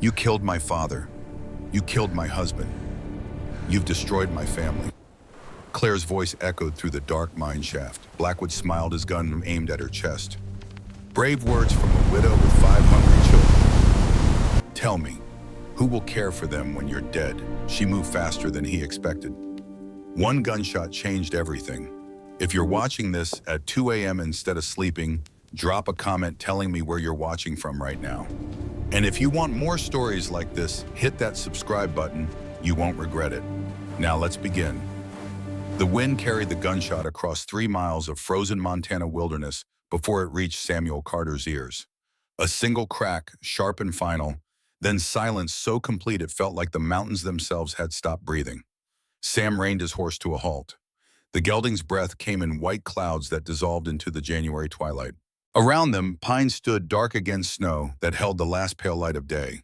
You killed my father. You killed my husband. You've destroyed my family. Claire's voice echoed through the dark mine shaft. Blackwood smiled, his gun aimed at her chest. Brave words from a widow with 5 hungry children. Tell me, who will care for them when you're dead? She moved faster than he expected. One gunshot changed everything. If you're watching this at 2 a.m. instead of sleeping, drop a comment telling me where you're watching from right now. And if you want more stories like this, hit that subscribe button. You won't regret it. Now let's begin. The wind carried the gunshot across 3 miles of frozen Montana wilderness before it reached Samuel Carter's ears. A single crack, sharp and final, then silence so complete it felt like the mountains themselves had stopped breathing. Sam reined his horse to a halt. The gelding's breath came in white clouds that dissolved into the January twilight. Around them, pines stood dark against snow that held the last pale light of day.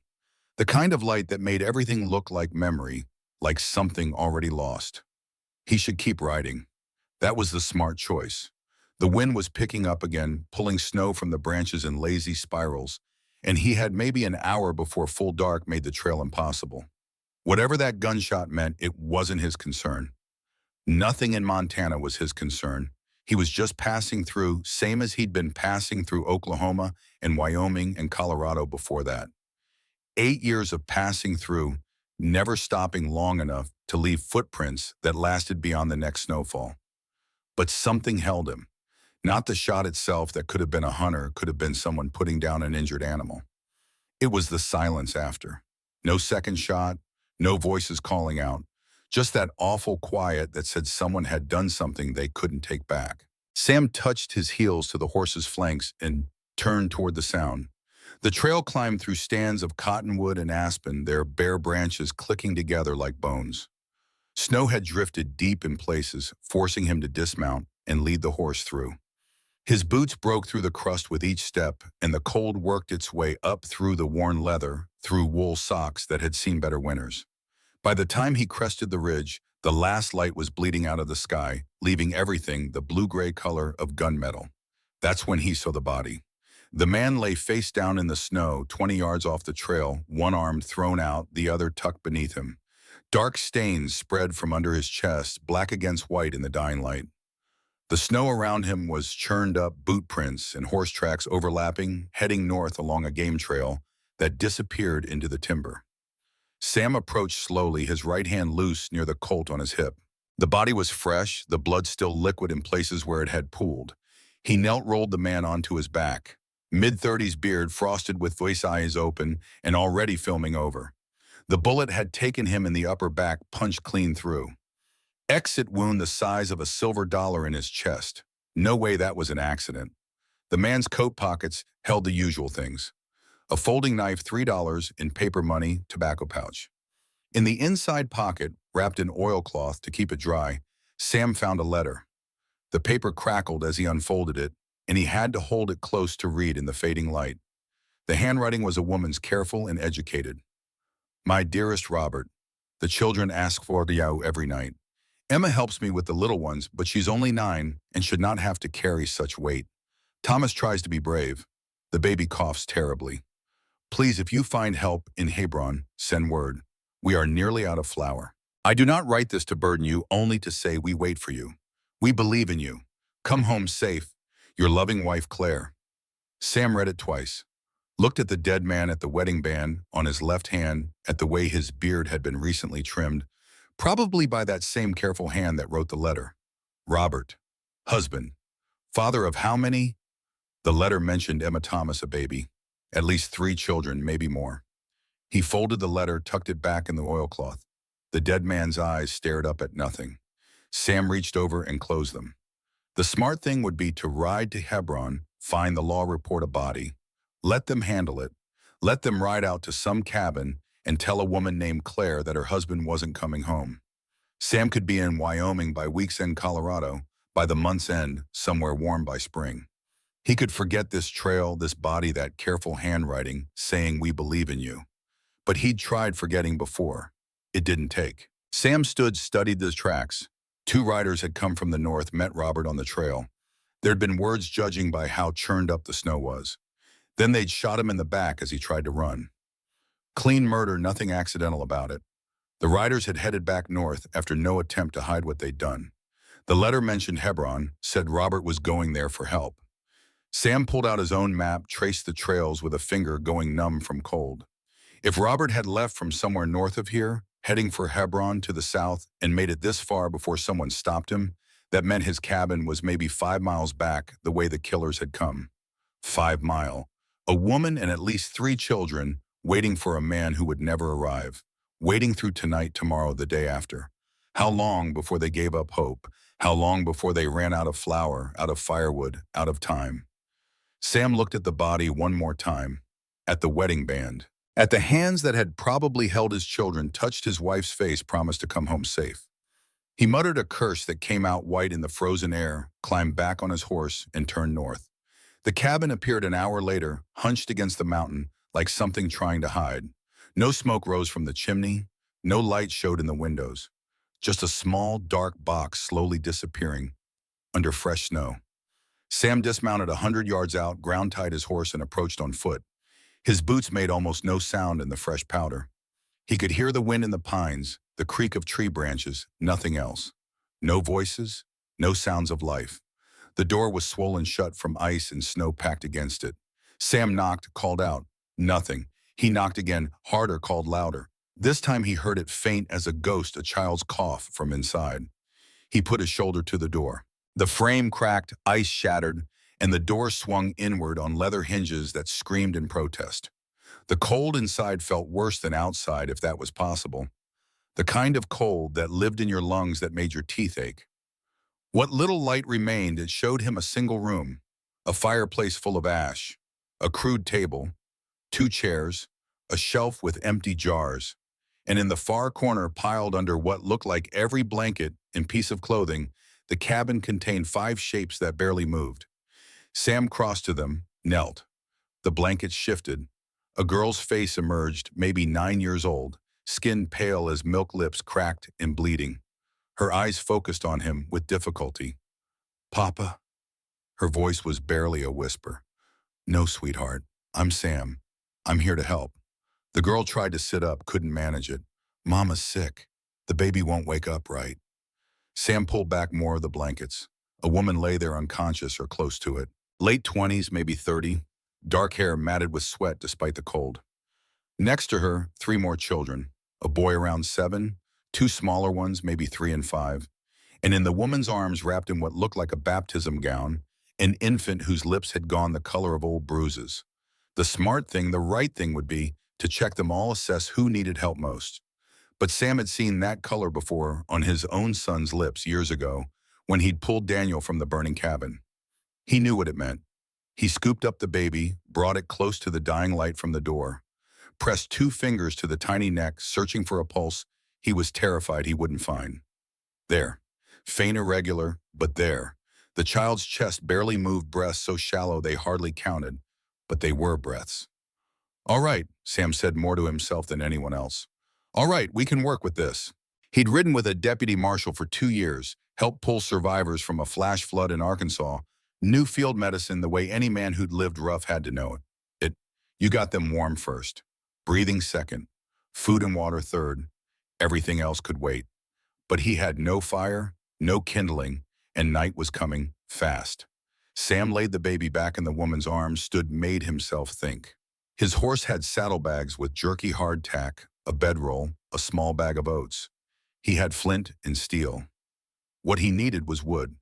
The kind of light that made everything look like memory, like something already lost. He should keep riding. That was the smart choice. The wind was picking up again, pulling snow from the branches in lazy spirals, and he had maybe an hour before full dark made the trail impossible. Whatever that gunshot meant, it wasn't his concern. Nothing in Montana was his concern. He was just passing through, same as he'd been passing through Oklahoma and Wyoming and Colorado before that. 8 years of passing through, never stopping long enough to leave footprints that lasted beyond the next snowfall. But something held him. Not the shot itself that could have been a hunter, could have been someone putting down an injured animal. It was the silence after. No second shot, no voices calling out. Just that awful quiet that said someone had done something they couldn't take back. Sam touched his heels to the horse's flanks and turned toward the sound. The trail climbed through stands of cottonwood and aspen, their bare branches clicking together like bones. Snow had drifted deep in places, forcing him to dismount and lead the horse through. His boots broke through the crust with each step, and the cold worked its way up through the worn leather, through wool socks that had seen better winters. By the time he crested the ridge, the last light was bleeding out of the sky, leaving everything the blue-gray color of gunmetal. That's when he saw the body. The man lay face down in the snow, 20 yards off the trail, one arm thrown out, the other tucked beneath him. Dark stains spread from under his chest, black against white in the dying light. The snow around him was churned up boot prints and horse tracks overlapping, heading north along a game trail that disappeared into the timber. Sam approached slowly, his right hand loose near the Colt on his hip. The body was fresh, the blood still liquid in places where it had pooled. He knelt, rolled the man onto his back. Mid-30s beard, frosted with voice eyes open and already filming over. The bullet had taken him in the upper back, punched clean through. Exit wound the size of a silver dollar in his chest. No way that was an accident. The man's coat pockets held the usual things. A folding knife, $3 in paper money, tobacco pouch. In the inside pocket, wrapped in oilcloth to keep it dry, Sam found a letter. The paper crackled as he unfolded it, and he had to hold it close to read in the fading light. The handwriting was a woman's, careful and educated. My dearest Robert, the children ask for you every night. Emma helps me with the little ones, but she's only 9 and should not have to carry such weight. Thomas tries to be brave. The baby coughs terribly. Please, if you find help in Hebron, send word. We are nearly out of flour. I do not write this to burden you, only to say we wait for you. We believe in you. Come home safe. Your loving wife, Claire. Sam read it twice. Looked at the dead man at the wedding band on his left hand, at the way his beard had been recently trimmed, probably by that same careful hand that wrote the letter. Robert. Husband. Father of how many? The letter mentioned Emma Thomas, a baby. At least 3 children, maybe more. He folded the letter, tucked it back in the oilcloth. The dead man's eyes stared up at nothing. Sam reached over and closed them. The smart thing would be to ride to Hebron, find the law, report a body. Let them handle it. Let them ride out to some cabin and tell a woman named Claire that her husband wasn't coming home. Sam could be in Wyoming by week's end, Colorado, by the month's end, somewhere warm by spring. He could forget this trail, this body, that careful handwriting saying we believe in you. But he'd tried forgetting before. It didn't take. Sam stood, studied the tracks. 2 riders had come from the north, met Robert on the trail. There'd been words judging by how churned up the snow was. Then they'd shot him in the back as he tried to run. Clean murder, nothing accidental about it. The riders had headed back north after no attempt to hide what they'd done. The letter mentioned Hebron, said Robert was going there for help. Sam pulled out his own map, traced the trails with a finger going numb from cold. If Robert had left from somewhere north of here, heading for Hebron to the south, and made it this far before someone stopped him, that meant his cabin was maybe 5 miles back the way the killers had come. 5 mile. A woman and at least 3 children waiting for a man who would never arrive. Waiting through tonight, tomorrow, the day after. How long before they gave up hope? How long before they ran out of flour, out of firewood, out of time? Sam looked at the body one more time, at the wedding band, at the hands that had probably held his children, touched his wife's face, promised to come home safe. He muttered a curse that came out white in the frozen air, climbed back on his horse, and turned north. The cabin appeared an hour later, hunched against the mountain, like something trying to hide. No smoke rose from the chimney, no light showed in the windows. Just a small, dark box slowly disappearing under fresh snow. Sam dismounted 100 yards out, ground-tied his horse, and approached on foot. His boots made almost no sound in the fresh powder. He could hear the wind in the pines, the creak of tree branches, nothing else. No voices, no sounds of life. The door was swollen shut from ice and snow packed against it. Sam knocked, called out. Nothing. He knocked again, harder, called louder. This time he heard it faint as a ghost, a child's cough from inside. He put his shoulder to the door. The frame cracked, ice shattered, and the door swung inward on leather hinges that screamed in protest. The cold inside felt worse than outside, if that was possible. The kind of cold that lived in your lungs that made your teeth ache. What little light remained, it showed him a single room, a fireplace full of ash, a crude table, 2 chairs, a shelf with empty jars, and in the far corner, piled under what looked like every blanket and piece of clothing, the cabin contained 5 shapes that barely moved. Sam crossed to them, knelt. The blankets shifted. A girl's face emerged, maybe 9 years old, skin pale as milk, lips cracked and bleeding. Her eyes focused on him with difficulty. "Papa?" Her voice was barely a whisper. "No, sweetheart. I'm Sam. I'm here to help." The girl tried to sit up, couldn't manage it. "Mama's sick. The baby won't wake up right." Sam pulled back more of the blankets. A woman lay there unconscious or close to it. Late 20s, maybe 30. Dark hair matted with sweat despite the cold. Next to her, 3 more children. A boy around 7, 2 smaller ones, maybe 3 and 5. And in the woman's arms, wrapped in what looked like a baptism gown, an infant whose lips had gone the color of old bruises. The smart thing, the right thing would be to check them all, assess who needed help most. But Sam had seen that color before on his own son's lips years ago when he'd pulled Daniel from the burning cabin. He knew what it meant. He scooped up the baby, brought it close to the dying light from the door, pressed 2 fingers to the tiny neck, searching for a pulse he was terrified he wouldn't find. There. Faint, irregular, but there. The child's chest barely moved, breaths so shallow they hardly counted, but they were breaths. "All right," Sam said more to himself than anyone else. "All right, we can work with this." He'd ridden with a deputy marshal for 2 years, helped pull survivors from a flash flood in Arkansas, knew field medicine the way any man who'd lived rough had to know it. You got them warm first, breathing second, food and water third. Everything else could wait. But he had no fire, no kindling, and night was coming fast. Sam laid the baby back in the woman's arms, stood, made himself think. His horse had saddlebags with jerky hardtack, a bedroll, a small bag of oats. He had flint and steel. What he needed was wood.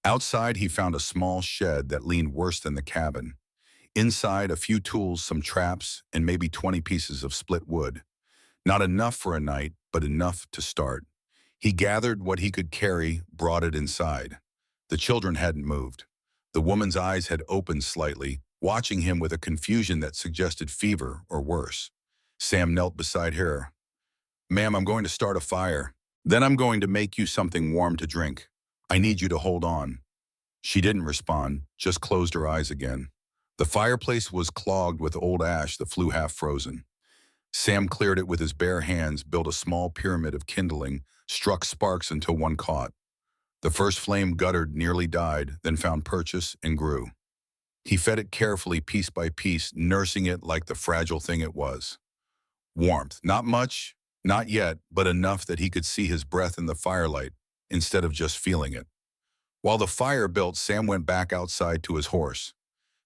Outside, he found a small shed that leaned worse than the cabin. Inside, a few tools, some traps, and maybe 20 pieces of split wood. Not enough for a night, but enough to start. He gathered what he could carry, brought it inside. The children hadn't moved. The woman's eyes had opened slightly, watching him with a confusion that suggested fever or worse. Sam knelt beside her. "Ma'am, I'm going to start a fire. Then I'm going to make you something warm to drink. I need you to hold on." She didn't respond, just closed her eyes again. The fireplace was clogged with old ash that flew half frozen. Sam cleared it with his bare hands, built a small pyramid of kindling, struck sparks until one caught. The first flame guttered, nearly died, then found purchase and grew. He fed it carefully, piece by piece, nursing it like the fragile thing it was. Warmth. Not much, not yet, but enough that he could see his breath in the firelight instead of just feeling it. While the fire built, Sam went back outside to his horse.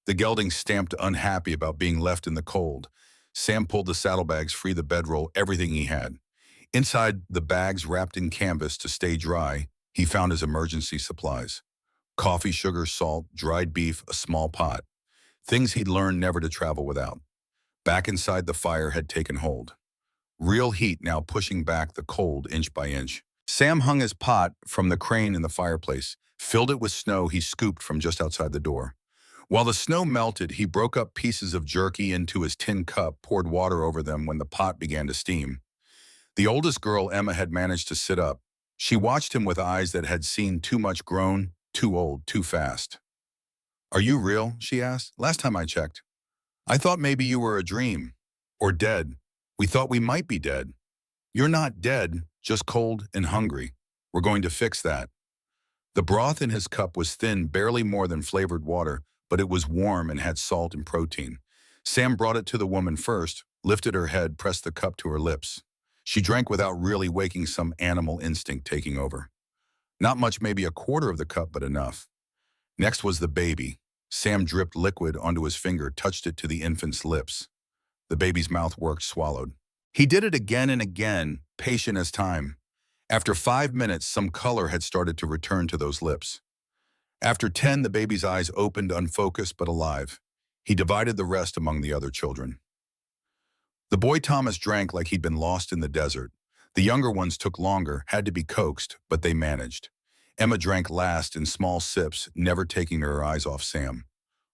The gelding stamped unhappy about being left in the cold. Sam pulled the saddlebags free, the bedroll, everything he had. Inside the bags wrapped in canvas to stay dry, he found his emergency supplies. Coffee, sugar, salt, dried beef, a small pot. Things he'd learned never to travel without. Back inside, the fire had taken hold. Real heat now pushing back the cold inch by inch. Sam hung his pot from the crane in the fireplace, filled it with snow he scooped from just outside the door. While the snow melted, he broke up pieces of jerky into his tin cup, poured water over them when the pot began to steam. The oldest girl, Emma, had managed to sit up. She watched him with eyes that had seen too much grown, too old, too fast. "Are you real?" she asked. "Last time I checked. I thought maybe you were a dream. Or dead. We thought we might be dead." "You're not dead, just cold and hungry. We're going to fix that." The broth in his cup was thin, barely more than flavored water, but it was warm and had salt and protein. Sam brought it to the woman first, lifted her head, pressed the cup to her lips. She drank without really waking, some animal instinct taking over. Not much, maybe a quarter of the cup, but enough. Next was the baby. Sam dripped liquid onto his finger, touched it to the infant's lips. The baby's mouth worked, swallowed. He did it again and again, patient as time. After 5 minutes, some color had started to return to those lips. After 10, the baby's eyes opened, unfocused but alive. He divided the rest among the other children. The boy Thomas drank like he'd been lost in the desert. The younger ones took longer, had to be coaxed, but they managed. Emma drank last in small sips, never taking her eyes off Sam.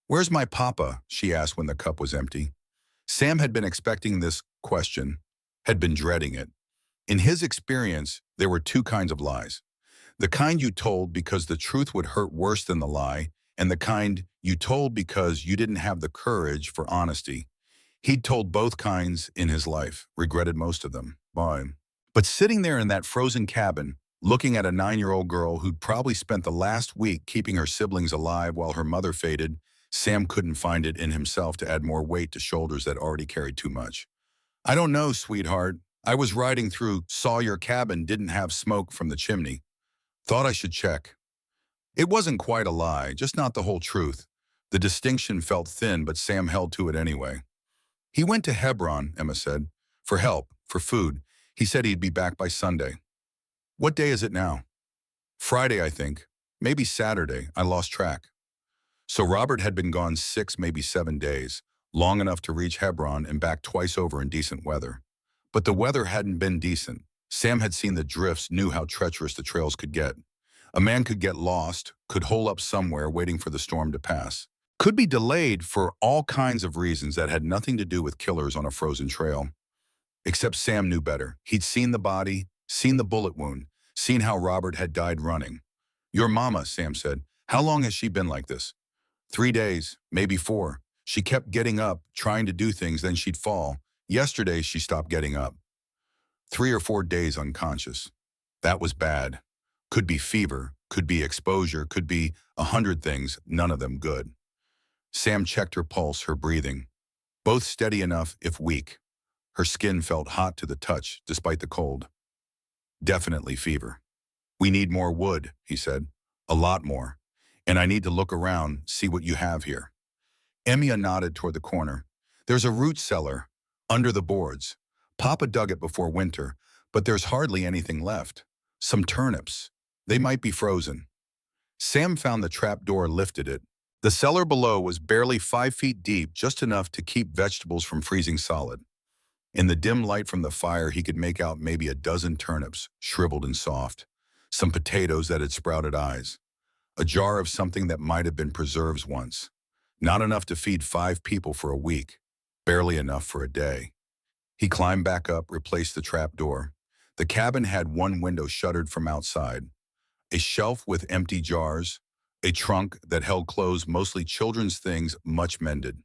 "Where's my papa?" she asked when the cup was empty. Sam had been expecting this question, had been dreading it. In his experience, there were two kinds of lies. The kind you told because the truth would hurt worse than the lie, and the kind you told because you didn't have the courage for honesty. He'd told both kinds in his life, regretted most of them. Why? But sitting there in that frozen cabin, looking at a 9-year-old girl who'd probably spent the last week keeping her siblings alive while her mother faded, Sam couldn't find it in himself to add more weight to shoulders that already carried too much. "I don't know, sweetheart. I was riding through, saw your cabin didn't have smoke from the chimney. Thought I should check." It wasn't quite a lie, just not the whole truth. The distinction felt thin, but Sam held to it anyway. "He went to Hebron," Emma said, "for help, for food. He said he'd be back by Sunday." "What day is it now?" "Friday, I think. Maybe Saturday. I lost track." So Robert had been gone 6, maybe 7 days, long enough to reach Hebron and back twice over in decent weather. But the weather hadn't been decent. Sam had seen the drifts, knew how treacherous the trails could get. A man could get lost, could hole up somewhere waiting for the storm to pass. Could be delayed for all kinds of reasons that had nothing to do with killers on a frozen trail. Except Sam knew better. He'd seen the body, seen the bullet wound, seen how Robert had died running. "Your mama," Sam said. "How long has she been like this?" 3 days, maybe 4. She kept getting up, trying to do things, then she'd fall. Yesterday, she stopped getting up. 3 or 4 days unconscious. That was bad. Could be fever, could be exposure, could be 100 things, none of them good. Sam checked her pulse, her breathing. Both steady enough, if weak. Her skin felt hot to the touch, despite the cold. "Definitely fever." "We need more wood," he said. "A lot more. And I need to look around, see what you have here." Emia nodded toward the corner. "There's a root cellar, under the boards. Papa dug it before winter, but there's hardly anything left. Some turnips. They might be frozen." Sam found the trap door, lifted it. The cellar below was barely 5 feet deep, just enough to keep vegetables from freezing solid. In the dim light from the fire, he could make out maybe a dozen turnips, shriveled and soft. Some potatoes that had sprouted eyes. A jar of something that might have been preserves once. Not enough to feed 5 people for a week. Barely enough for a day. He climbed back up, replaced the trap door. The cabin had one window shuttered from outside. A shelf with empty jars. A trunk that held clothes, mostly children's things, much mended.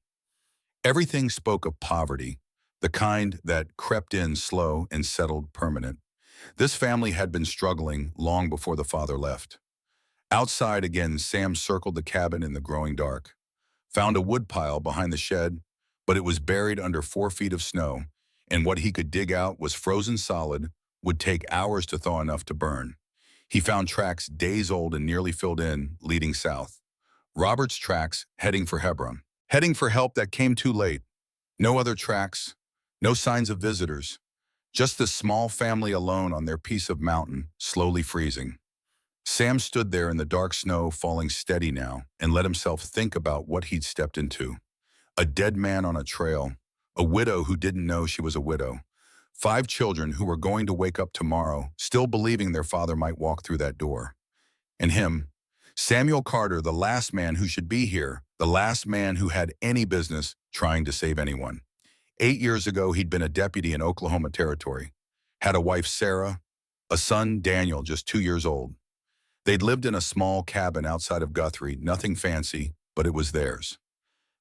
Everything spoke of poverty, the kind that crept in slow and settled permanent. This family had been struggling long before the father left. Outside again, Sam circled the cabin in the growing dark. Found a wood pile behind the shed, but it was buried under 4 feet of snow, and what he could dig out was frozen solid, would take hours to thaw enough to burn. He found tracks days old and nearly filled in, leading south. Robert's tracks, heading for Hebron. Heading for help that came too late. No other tracks, no signs of visitors. Just this small family alone on their piece of mountain, slowly freezing. Sam stood there in the dark snow, falling steady now, and let himself think about what he'd stepped into. A dead man on a trail, a widow who didn't know she was a widow, 5 children who were going to wake up tomorrow, still believing their father might walk through that door. And him, Samuel Carter, the last man who should be here, the last man who had any business trying to save anyone. 8 years ago, he'd been a deputy in Oklahoma Territory, had a wife, Sarah, a son, Daniel, just 2 years old. They'd lived in a small cabin outside of Guthrie, nothing fancy, but it was theirs.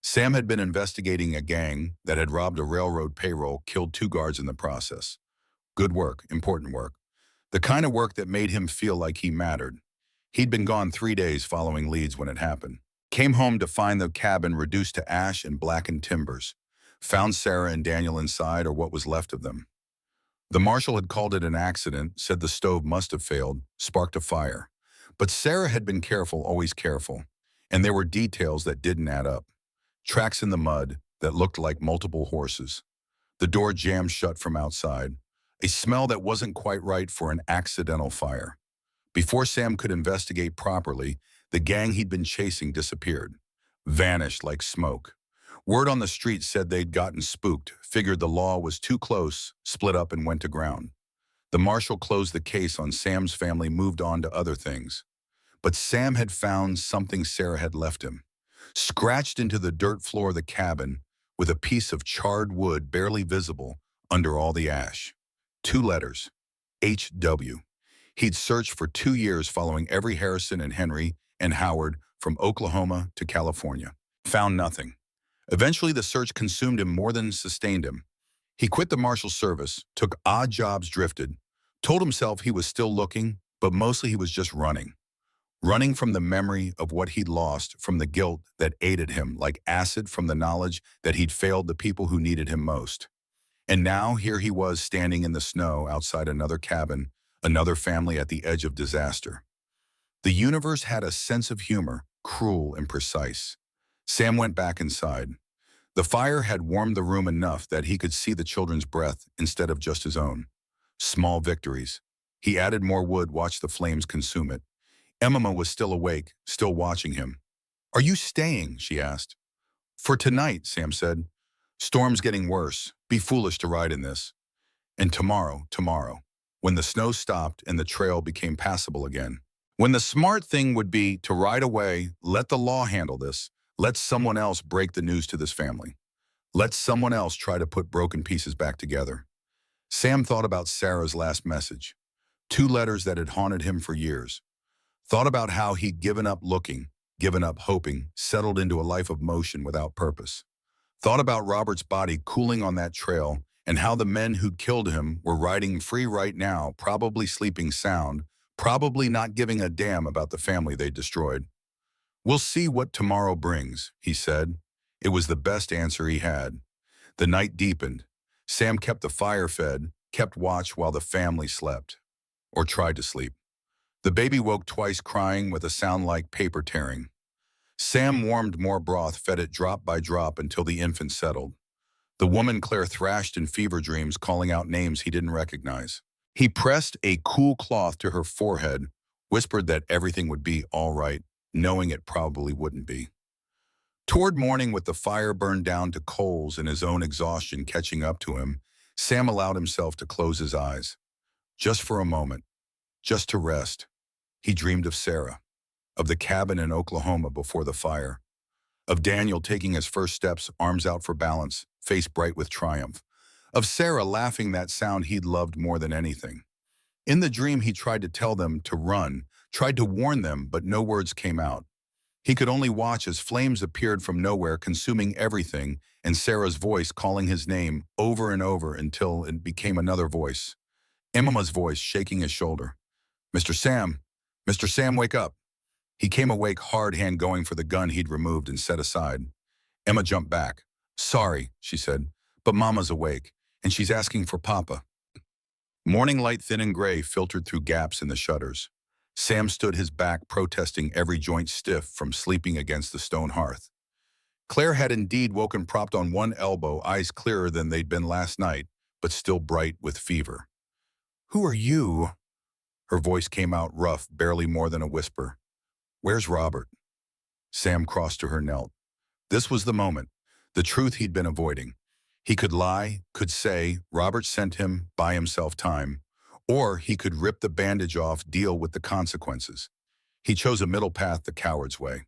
Sam had been investigating a gang that had robbed a railroad payroll, killed 2 guards in the process. Good work, important work. The kind of work that made him feel like he mattered. He'd been gone 3 days following leads when it happened. Came home to find the cabin reduced to ash and blackened timbers. Found Sarah and Daniel inside, or what was left of them. The marshal had called it an accident, said the stove must have failed, sparked a fire. But Sarah had been careful, always careful. And there were details that didn't add up. Tracks in the mud that looked like multiple horses. The door jammed shut from outside. A smell that wasn't quite right for an accidental fire. Before Sam could investigate properly, the gang he'd been chasing disappeared. Vanished like smoke. Word on the street said they'd gotten spooked, figured the law was too close, split up and went to ground. The marshal closed the case on Sam's family, moved on to other things. But Sam had found something Sarah had left him. Scratched into the dirt floor of the cabin with a piece of charred wood barely visible under all the ash. 2 letters, H.W. He'd searched for 2 years following every Harrison and Henry and Howard from Oklahoma to California. Found nothing. Eventually the search consumed him more than sustained him. He quit the marshal service, took odd jobs, drifted, told himself he was still looking, but mostly he was just running. Running from the memory of what he'd lost, from the guilt that aided him like acid, from the knowledge that he'd failed the people who needed him most. And now here he was standing in the snow outside another cabin, another family at the edge of disaster. The universe had a sense of humor, cruel and precise. Sam went back inside. The fire had warmed the room enough that he could see the children's breath instead of just his own. Small victories. He added more wood, watched the flames consume it. Emma was still awake, still watching him. "Are you staying?" she asked. "For tonight," Sam said. "Storm's getting worse. Be foolish to ride in this. And tomorrow, when the snow stopped and the trail became passable again. When the smart thing would be to ride away, let the law handle this. Let someone else break the news to this family. Let someone else try to put broken pieces back together." Sam thought about Sarah's last message. 2 letters that had haunted him for years. Thought about how he'd given up looking, given up hoping, settled into a life of motion without purpose. Thought about Robert's body cooling on that trail and how the men who'd killed him were riding free right now, probably sleeping sound, probably not giving a damn about the family they destroyed. "We'll see what tomorrow brings," he said. It was the best answer he had. The night deepened. Sam kept the fire fed, kept watch while the family slept. Or tried to sleep. The baby woke twice, crying with a sound like paper tearing. Sam warmed more broth, fed it drop by drop until the infant settled. The woman Claire thrashed in fever dreams, calling out names he didn't recognize. He pressed a cool cloth to her forehead, whispered that everything would be all right, knowing it probably wouldn't be. Toward morning, with the fire burned down to coals and his own exhaustion catching up to him, Sam allowed himself to close his eyes. Just for a moment. Just to rest. He dreamed of Sarah, of the cabin in Oklahoma before the fire, of Daniel taking his first steps, arms out for balance, face bright with triumph, of Sarah laughing, that sound he'd loved more than anything. In the dream, he tried to tell them to run, tried to warn them, but no words came out. He could only watch as flames appeared from nowhere, consuming everything, and Sarah's voice calling his name over and over until it became another voice. Emma's voice shaking his shoulder. Mr. Sam, wake up." He came awake, hard hand going for the gun he'd removed and set aside. Emma jumped back. "Sorry," she said, "but Mama's awake. and she's asking for Papa. Morning light, thin and gray, filtered through gaps in the shutters. Sam stood his back, protesting, every joint stiff from sleeping against the stone hearth. Claire had indeed woken propped on one elbow, eyes clearer than they'd been last night, but still bright with fever. "Who are you?" Her voice came out rough, barely more than a whisper. "Where's Robert?" Sam crossed to her, knelt. This was the moment, the truth he'd been avoiding. He could lie, could say Robert sent him, buy himself time, or he could rip the bandage off, deal with the consequences. He chose a middle path, the coward's way.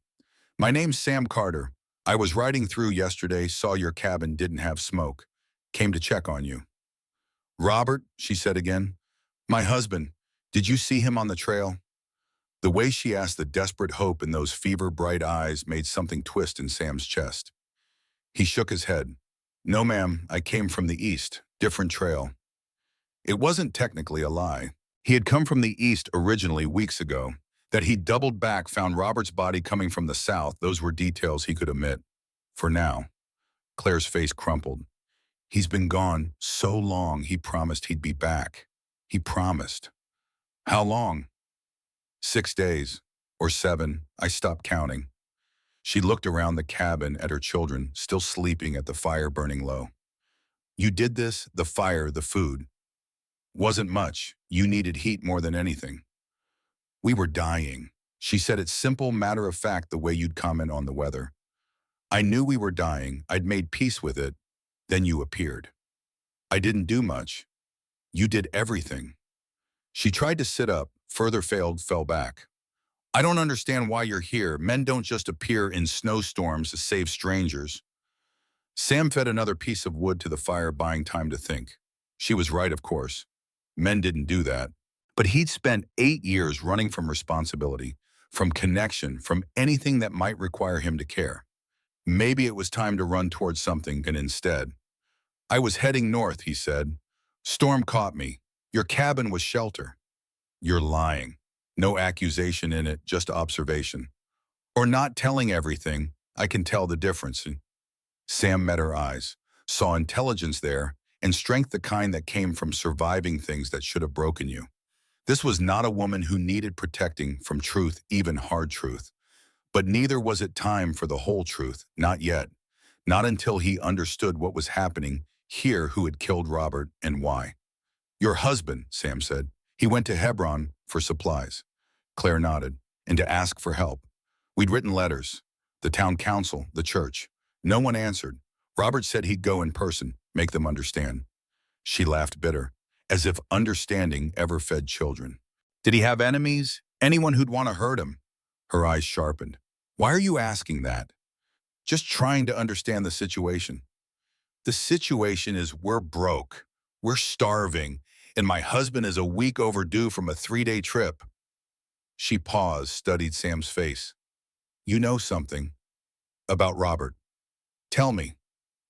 "My name's Sam Carter. I was riding through yesterday, saw your cabin didn't have smoke. Came to check on you." "Robert," she said again. "My husband. Did you see him on the trail?" The way she asked, the desperate hope in those fever-bright eyes, made something twist in Sam's chest. He shook his head. "No, ma'am, I came from the east, different trail." It wasn't technically a lie. He had come from the east originally weeks ago. That he'd doubled back, found Robert's body coming from the south, those were details he could omit. For now. Claire's face crumpled. "He's been gone so long, he promised he'd be back. He promised." "How long?" "6 days. Or 7. I stopped counting." She looked around the cabin at her children, still sleeping at the fire burning low. "You did this, the fire, the food. Wasn't much. You needed heat more than anything." "We were dying." She said it simple, matter of fact, the way you'd comment on the weather. "I knew we were dying. I'd made peace with it. Then you appeared. I didn't do much. You did everything." She tried to sit up, further failed, fell back. "I don't understand why you're here. Men don't just appear in snowstorms to save strangers." Sam fed another piece of wood to the fire, buying time to think. She was right, of course. Men didn't do that. But he'd spent 8 years running from responsibility, from connection, from anything that might require him to care. Maybe it was time to run towards something, and instead. "I was heading north," he said. "Storm caught me. Your cabin was shelter." "You're lying." No accusation in it, just observation. "Or not telling everything. I can tell the difference." Sam met her eyes, saw intelligence there, and strength, the kind that came from surviving things that should have broken you. This was not a woman who needed protecting from truth, even hard truth. But neither was it time for the whole truth, not yet. Not until he understood what was happening here, who had killed Robert, and why. "Your husband," Sam said. "He went to Hebron for supplies." Claire nodded. "And to ask for help. We'd written letters. The town council, the church. No one answered. Robert said he'd go in person, make them understand." She laughed bitter, as if understanding ever fed children. "Did he have enemies? Anyone who'd want to hurt him?" Her eyes sharpened. "Why are you asking that?" "Just trying to understand the situation." "The situation is we're broke. We're starving. And my husband is a week overdue from a 3-day trip." She paused, studied Sam's face. "You know something about Robert. Tell me."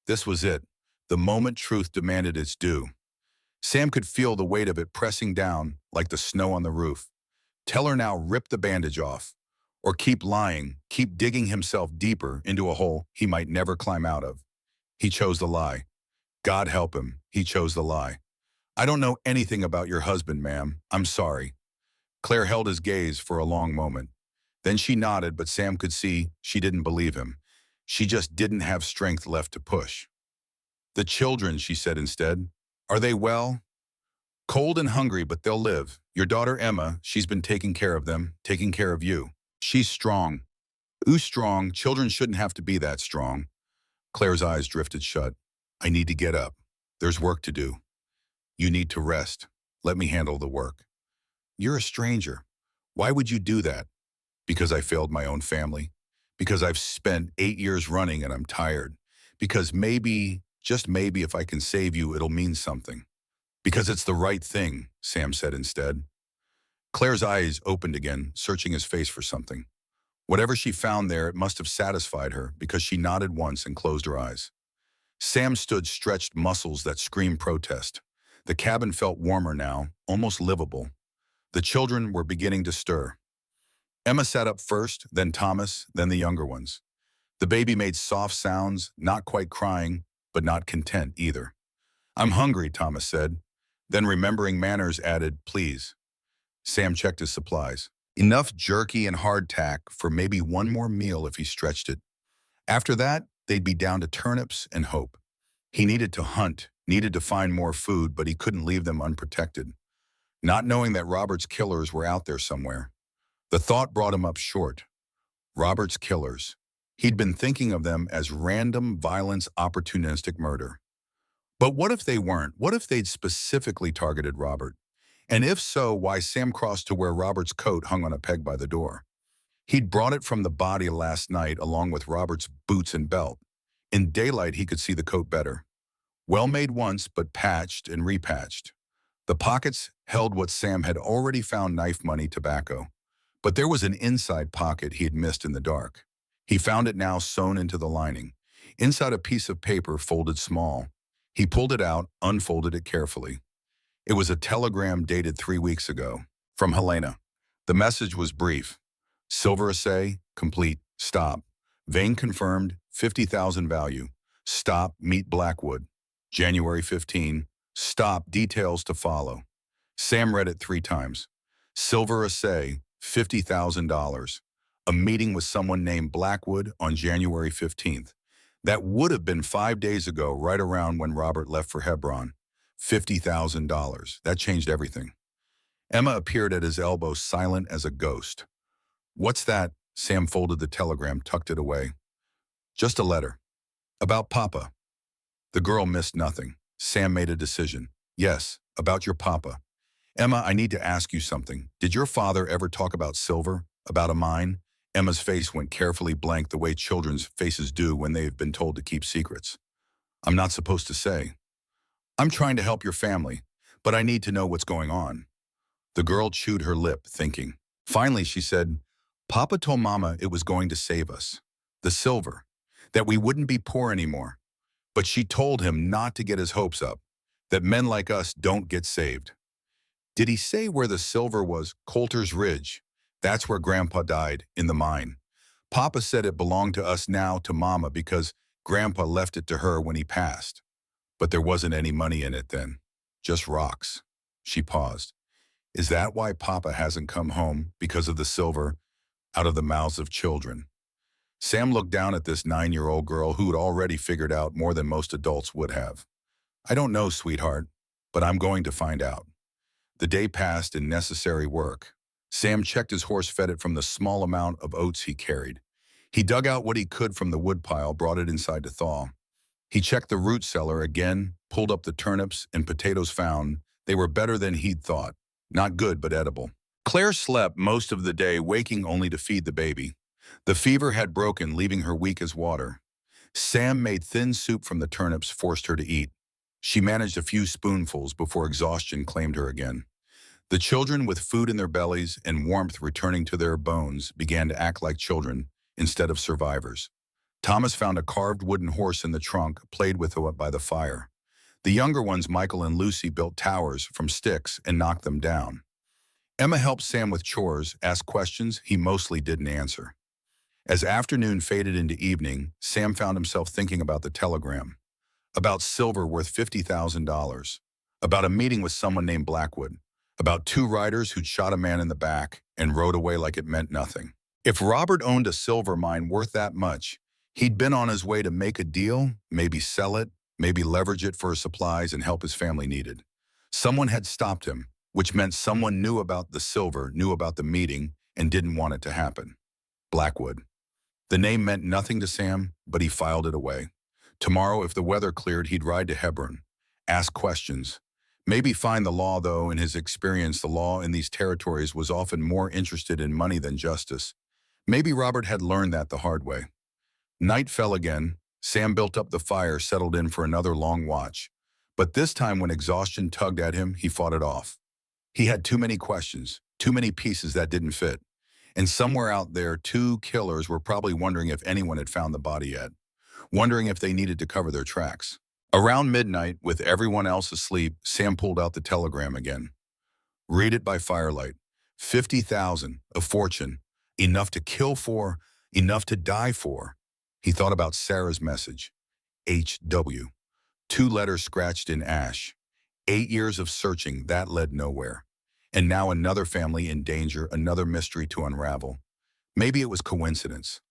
This was it, the moment truth demanded its due. Sam could feel the weight of it pressing down like the snow on the roof. Tell her now, rip the bandage off. Or keep lying, keep digging himself deeper into a hole he might never climb out of. He chose the lie. God help him, he chose the lie. "I don't know anything about your husband, ma'am. I'm sorry." Claire held his gaze for a long moment. Then she nodded, but Sam could see she didn't believe him. She just didn't have strength left to push. "The children," she said instead. "Are they well?" "Cold and hungry, but they'll live. Your daughter Emma, she's been taking care of them, taking care of you. She's strong." "Ooh, strong. Children shouldn't have to be that strong." Claire's eyes drifted shut. "I need to get up. There's work to do." "You need to rest. Let me handle the work." "You're a stranger. Why would you do that?" "Because I failed my own family. Because I've spent 8 years running and I'm tired. Because maybe, just maybe, if I can save you, it'll mean something." "Because it's the right thing," Sam said instead. Claire's eyes opened again, searching his face for something. Whatever she found there, it must have satisfied her, because she nodded once and closed her eyes. Sam stood, stretched, muscles that screamed protest. The cabin felt warmer now, almost livable. The children were beginning to stir. Emma sat up first, then Thomas, then the younger ones. The baby made soft sounds, not quite crying, but not content either. I'm hungry, Thomas said. Then remembering manners added, please. Sam checked his supplies. Enough jerky and hardtack for maybe one more meal if he stretched it. After that, they'd be down to turnips and hope. He needed to hunt, needed to find more food, but he couldn't leave them unprotected. Not knowing that Robert's killers were out there somewhere. The thought brought him up short. Robert's killers. He'd been thinking of them as random, violence, opportunistic murder. But what if they weren't? What if they'd specifically targeted Robert? And if so, why Sam crossed to where Robert's coat hung on a peg by the door? He'd brought it from the body last night along with Robert's boots and belt. In daylight, he could see the coat better. Well made once, but patched and repatched. The pockets held what Sam had already found: knife money, tobacco. But there was an inside pocket he had missed in the dark. He found it now sewn into the lining. Inside a piece of paper folded small. He pulled it out, unfolded it carefully. It was a telegram dated 3 weeks ago, from Helena. The message was brief. Silver assay, complete, stop. Vein confirmed, 50,000 value. Stop, meet Blackwood. January 15, stop, details to follow. Sam read it 3 times. Silver assay, $50,000. A meeting with someone named Blackwood on January 15th. That would have been 5 days ago, right around when Robert left for Hebron. $50,000. That changed everything. Emma appeared at his elbow, silent as a ghost. What's that? Sam folded the telegram, tucked it away. Just a letter. About Papa. The girl missed nothing. Sam made a decision. Yes, about your Papa. Emma, I need to ask you something. Did your father ever talk about silver? About a mine? Emma's face went carefully blank, the way children's faces do when they've been told to keep secrets. I'm not supposed to say. I'm trying to help your family, but I need to know what's going on. The girl chewed her lip, thinking. Finally, she said, Papa told Mama it was going to save us. The silver. That we wouldn't be poor anymore. But she told him not to get his hopes up. That men like us don't get saved. Did he say where the silver was? Coulter's Ridge. That's where Grandpa died, in the mine. Papa said it belonged to us now, to Mama, because Grandpa left it to her when he passed. But there wasn't any money in it then. Just rocks. She paused. Is that why Papa hasn't come home? Because of the silver out of the mouths of children? Sam looked down at this 9-year-old girl who'd already figured out more than most adults would have. I don't know, sweetheart, but I'm going to find out. The day passed in necessary work. Sam checked his horse, fed it from the small amount of oats he carried. He dug out what he could from the woodpile, brought it inside to thaw. He checked the root cellar again, pulled up the turnips and potatoes found. They were better than he'd thought. Not good, but edible. Claire slept most of the day, waking only to feed the baby. The fever had broken, leaving her weak as water. Sam made thin soup from the turnips, forced her to eat. She managed a few spoonfuls before exhaustion claimed her again. The children, with food in their bellies and warmth returning to their bones, began to act like children instead of survivors. Thomas found a carved wooden horse in the trunk, played with it by the fire. The younger ones, Michael and Lucy, built towers from sticks and knocked them down. Emma helped Sam with chores, asked questions he mostly didn't answer. As afternoon faded into evening, Sam found himself thinking about the telegram. About silver worth $50,000. About a meeting with someone named Blackwood. About 2 riders who'd shot a man in the back and rode away like it meant nothing. If Robert owned a silver mine worth that much, he'd been on his way to make a deal, maybe sell it, maybe leverage it for supplies and help his family needed. Someone had stopped him, which meant someone knew about the silver, knew about the meeting, and didn't want it to happen. Blackwood. The name meant nothing to Sam, but he filed it away. Tomorrow, if the weather cleared, he'd ride to Hebron, ask questions. Maybe find the law, though. In his experience, the law in these territories was often more interested in money than justice. Maybe Robert had learned that the hard way. Night fell again. Sam built up the fire, settled in for another long watch. But this time, when exhaustion tugged at him, he fought it off. He had too many questions, too many pieces that didn't fit. And somewhere out there, 2 killers were probably wondering if anyone had found the body yet, wondering if they needed to cover their tracks. Around midnight, with everyone else asleep, Sam pulled out the telegram again. Read it by firelight. 50,000, a fortune, enough to kill for, enough to die for. He thought about Sarah's message. HW. 2 letters scratched in ash. 8 years of searching, that led nowhere. And now another family in danger, another mystery to unravel. Maybe it was coincidence.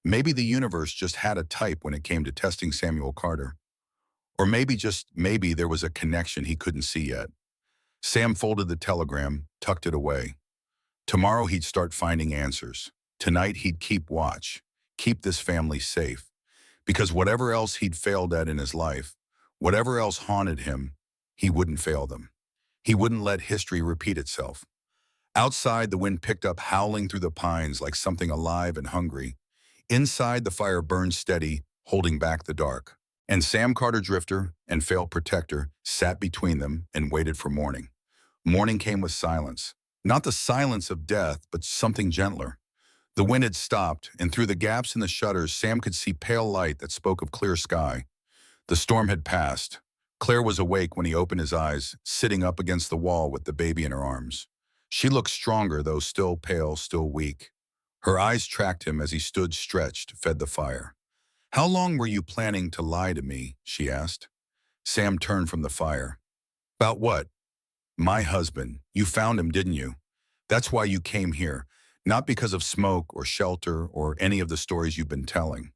Maybe the universe just had a type when it came to testing Samuel Carter. Or maybe, just maybe, there was a connection he couldn't see yet. Sam folded the telegram, tucked it away. Tomorrow he'd start finding answers. Tonight he'd keep watch, keep this family safe. Because whatever else he'd failed at in his life, whatever else haunted him, he wouldn't fail them. He wouldn't let history repeat itself. Outside, the wind picked up, howling through the pines like something alive and hungry. Inside, the fire burned steady, holding back the dark. And Sam Carter, drifter and failed protector, sat between them and waited for morning. Morning came with silence. Not the silence of death, but something gentler. The wind had stopped, and through the gaps in the shutters, Sam could see pale light that spoke of clear sky. The storm had passed. Claire was awake when he opened his eyes, sitting up against the wall with the baby in her arms. She looked stronger, though still pale, still weak. Her eyes tracked him as he stood stretched, fed the fire. "How long were you planning to lie to me?" she asked. Sam turned from the fire. "About what?" "My husband. You found him, didn't you? That's why you came here, not because of smoke or shelter or any of the stories you've been telling."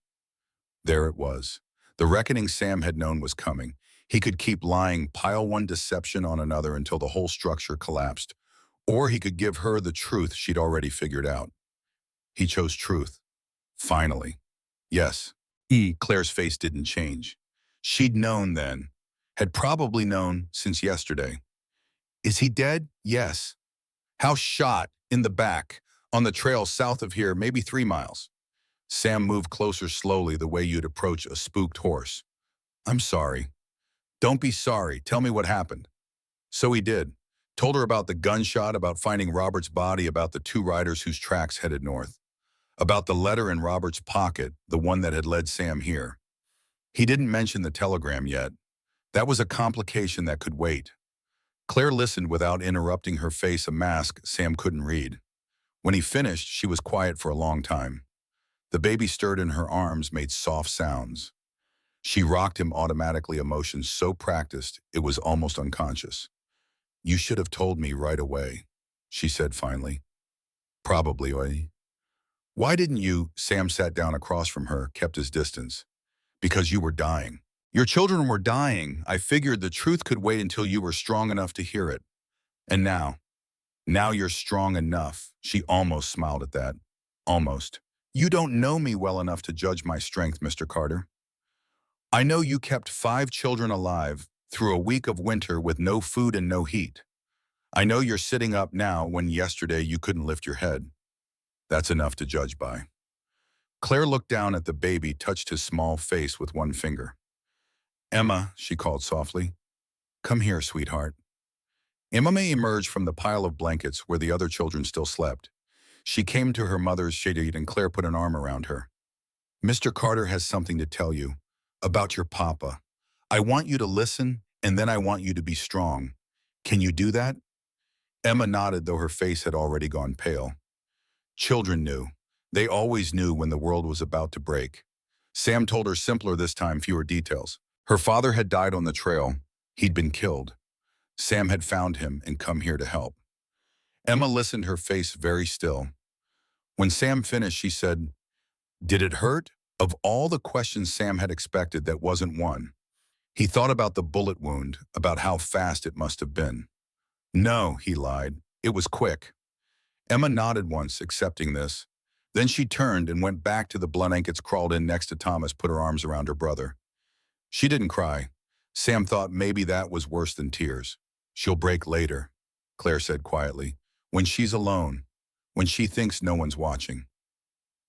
There it was. The reckoning Sam had known was coming. He could keep lying, pile one deception on another until the whole structure collapsed. Or he could give her the truth she'd already figured out. He chose truth. Finally. Yes. Claire's face didn't change. She'd known then. Had probably known since yesterday. "Is he dead?" "Yes." "How?" "Shot. In the back. On the trail south of here, maybe 3 miles. Sam moved closer slowly, the way you'd approach a spooked horse. "I'm sorry." "Don't be sorry. Tell me what happened." So he did. Told her about the gunshot, about finding Robert's body, about the 2 riders whose tracks headed north. About the letter in Robert's pocket, the one that had led Sam here. He didn't mention the telegram yet. That was a complication that could wait. Claire listened without interrupting, her face a mask Sam couldn't read. When he finished, she was quiet for a long time. The baby stirred in her arms, made soft sounds. She rocked him automatically, emotions so practiced it was almost unconscious. "You should have told me right away," she said finally. "Probably. Why didn't you?" Sam sat down across from her, kept his distance. "Because you were dying. Your children were dying. I figured the truth could wait until you were strong enough to hear it. And now you're strong enough." She almost smiled at that. Almost. "You don't know me well enough to judge my strength, Mr. Carter. I know you kept 5 children alive through a week of winter with no food and no heat. I know you're sitting up now when yesterday you couldn't lift your head. That's enough to judge by." Claire looked down at the baby, touched his small face with one finger. "Emma," she called softly. "Come here, sweetheart." Emma emerged from the pile of blankets where the other children still slept. She came to her mother's shade and Claire put an arm around her. "Mr. Carter has something to tell you. About your papa. I want you to listen, and then I want you to be strong. Can you do that?" Emma nodded, though her face had already gone pale. Children knew. They always knew when the world was about to break. Sam told her simpler this time, fewer details. Her father had died on the trail. He'd been killed. Sam had found him and come here to help. Emma listened, her face very still. When Sam finished, she said, "Did it hurt?" Of all the questions Sam had expected, that wasn't one. He thought about the bullet wound, about how fast it must have been. "No," he lied. "It was quick." Emma nodded once, accepting this. Then she turned and went back to the blankets, crawled in next to Thomas, put her arms around her brother. She didn't cry. Sam thought maybe that was worse than tears. "She'll break later," Claire said quietly. "When she's alone. When she thinks no one's watching.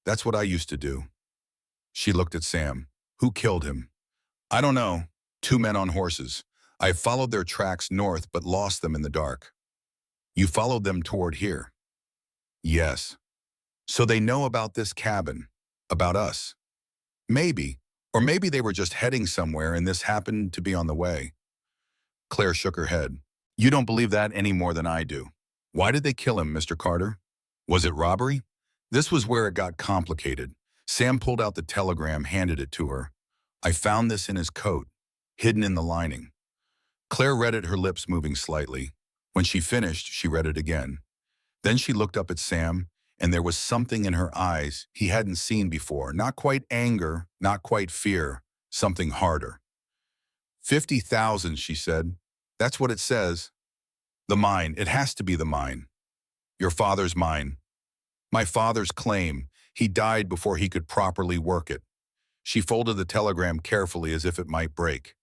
That's what I used to do." She looked at Sam. "Who killed him?" "I don't know. 2 men on horses. I followed their tracks north but lost them in the dark." "You followed them toward here?" "Yes." "So they know about this cabin, about us?" "Maybe. Or maybe they were just heading somewhere and this happened to be on the way." Claire shook her head. "You don't believe that any more than I do. Why did they kill him, Mr. Carter? Was it robbery?" This was where it got complicated. Sam pulled out the telegram, handed it to her. "I found this in his coat." hidden in the lining. Claire read it, her lips moving slightly. When she finished, she read it again. Then she looked up at Sam, and there was something in her eyes he hadn't seen before. Not quite anger, not quite fear, something harder. 50,000, she said. That's what it says. The mine. It has to be the mine. Your father's mine. My father's claim. He died before he could properly work it. She folded the telegram carefully as if it might break.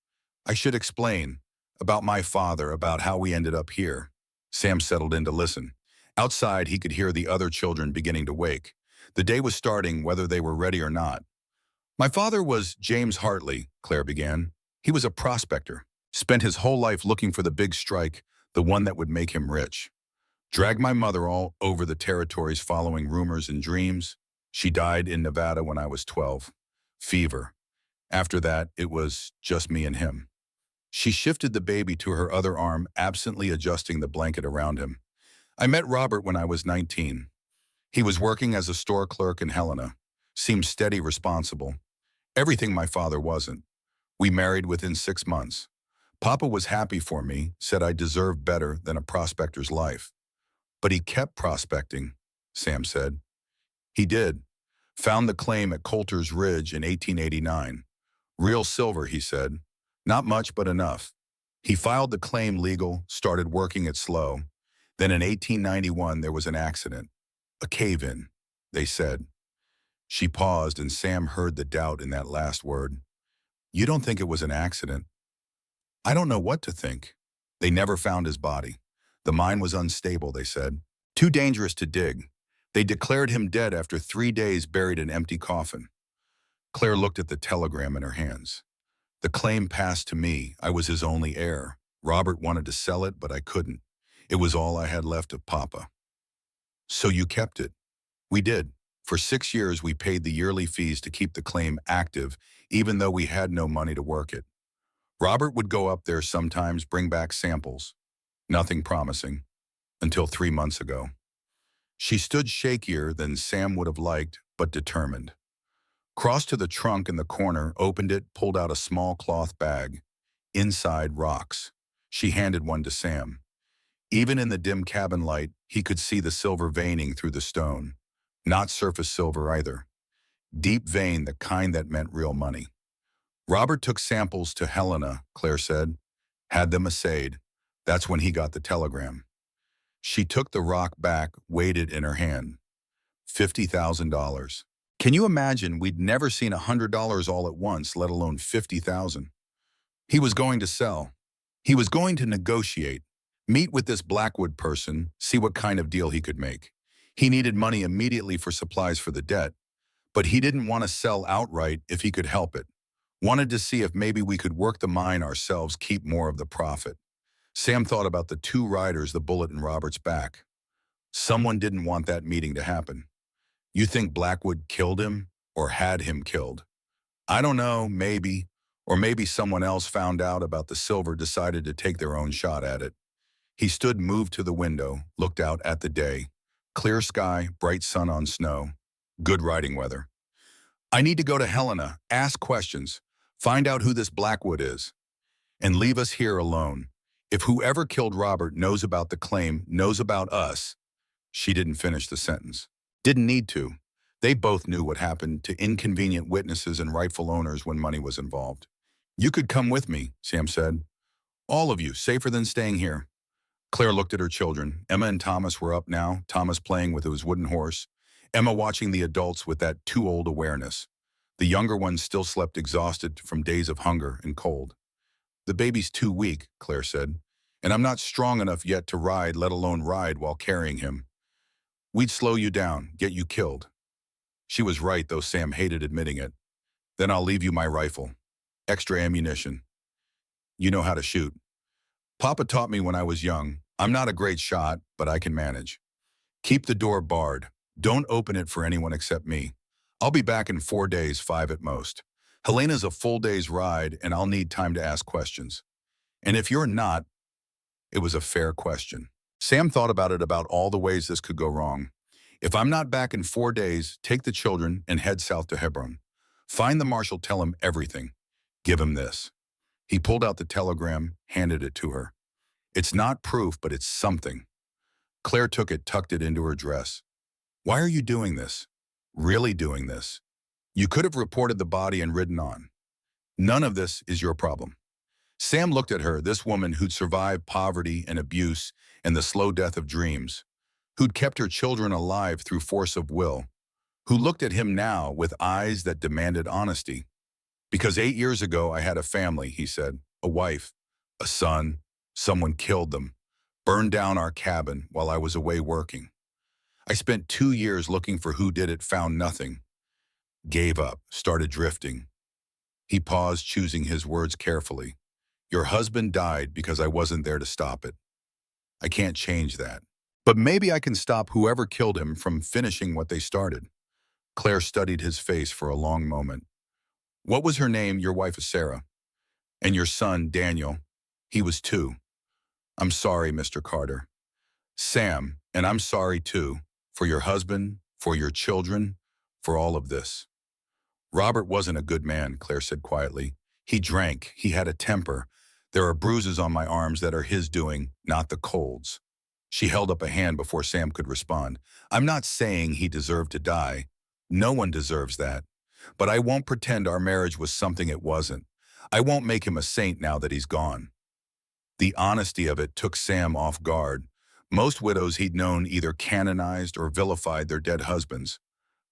I should explain. About my father, about how we ended up here. Sam settled in to listen. Outside, he could hear the other children beginning to wake. The day was starting, whether they were ready or not. My father was James Hartley, Claire began. He was a prospector. Spent his whole life looking for the big strike, the one that would make him rich. Dragged my mother all over the territories following rumors and dreams. She died in Nevada when I was 12. Fever. After that, it was just me and him. She shifted the baby to her other arm, absently adjusting the blanket around him. I met Robert when I was 19. He was working as a store clerk in Helena. Seemed steady, responsible. Everything my father wasn't. We married within 6 months. Papa was happy for me, said I deserved better than a prospector's life. But he kept prospecting, Sam said. He did. Found the claim at Coulter's Ridge in 1889. Real silver, he said. Not much, but enough. He filed the claim legal, started working it slow. Then in 1891, there was an accident. A cave-in, they said. She paused, and Sam heard the doubt in that last word. You don't think it was an accident? I don't know what to think. They never found his body. The mine was unstable, they said. Too dangerous to dig. They declared him dead after 3 days, buried in an empty coffin. Claire looked at the telegram in her hands. The claim passed to me. I was his only heir. Robert wanted to sell it, but I couldn't. It was all I had left of Papa. So you kept it? We did. For 6 years, we paid the yearly fees to keep the claim active, even though we had no money to work it. Robert would go up there sometimes, bring back samples. Nothing promising. Until 3 months ago. She stood shakier than Sam would have liked, but determined. Crossed to the trunk in the corner, opened it, pulled out a small cloth bag. Inside, rocks. She handed one to Sam. Even in the dim cabin light, he could see the silver veining through the stone. Not surface silver either. Deep vein, the kind that meant real money. Robert took samples to Helena, Claire said. Had them assayed. That's when he got the telegram. She took the rock back, weighed it in her hand. $50,000. Can you imagine? We'd never seen $100 all at once, let alone 50,000. He was going to sell. He was going to negotiate. Meet with this Blackwood person, see what kind of deal he could make. He needed money immediately for supplies for the debt, but he didn't want to sell outright if he could help it. Wanted to see if maybe we could work the mine ourselves, keep more of the profit. Sam thought about the 2 riders, the bullet in Robert's back. Someone didn't want that meeting to happen. You think Blackwood killed him or had him killed? I don't know, maybe. Or maybe someone else found out about the silver, decided to take their own shot at it. He stood, moved to the window, looked out at the day. Clear sky, bright sun on snow. Good riding weather. I need to go to Helena, ask questions, find out who this Blackwood is, and leave us here alone. If whoever killed Robert knows about the claim, knows about us. She didn't finish the sentence. Didn't need to. They both knew what happened to inconvenient witnesses and rightful owners when money was involved. You could come with me, Sam said. All of you, safer than staying here. Claire looked at her children. Emma and Thomas were up now, Thomas playing with his wooden horse, Emma watching the adults with that too-old awareness. The younger one still slept, exhausted from days of hunger and cold. The baby's too weak, Claire said, and I'm not strong enough yet to ride, let alone ride while carrying him. We'd slow you down, get you killed. She was right, though Sam hated admitting it. Then I'll leave you my rifle. Extra ammunition. You know how to shoot. Papa taught me when I was young. I'm not a great shot, but I can manage. Keep the door barred. Don't open it for anyone except me. I'll be back in 4 days, 5 at most. Helena's a full day's ride, and I'll need time to ask questions. And if you're not, it was a fair question. Sam thought about it, about all the ways this could go wrong. If I'm not back in 4 days, take the children and head south to Hebron. Find the marshal, tell him everything. Give him this. He pulled out the telegram, handed it to her. It's not proof, but it's something. Claire took it, tucked it into her dress. Why are you doing this? Really doing this? You could have reported the body and ridden on. None of this is your problem. Sam looked at her, this woman who'd survived poverty and abuse and the slow death of dreams, who'd kept her children alive through force of will, who looked at him now with eyes that demanded honesty. Because 8 years ago I had a family, he said, a wife, a son, someone killed them, burned down our cabin while I was away working. I spent 2 years looking for who did it, found nothing, gave up, started drifting. He paused, choosing his words carefully. Your husband died because I wasn't there to stop it. I can't change that. But maybe I can stop whoever killed him from finishing what they started. Claire studied his face for a long moment. What was her name? Your wife is Sarah. And your son, Daniel. He was 2. I'm sorry, Mr. Carter. Sam, and I'm sorry too, for your husband, for your children, for all of this. Robert wasn't a good man, Claire said quietly. He drank, he had a temper. There are bruises on my arms that are his doing, not the cold's. She held up a hand before Sam could respond. I'm not saying he deserved to die. No one deserves that. But I won't pretend our marriage was something it wasn't. I won't make him a saint now that he's gone. The honesty of it took Sam off guard. Most widows he'd known either canonized or vilified their dead husbands.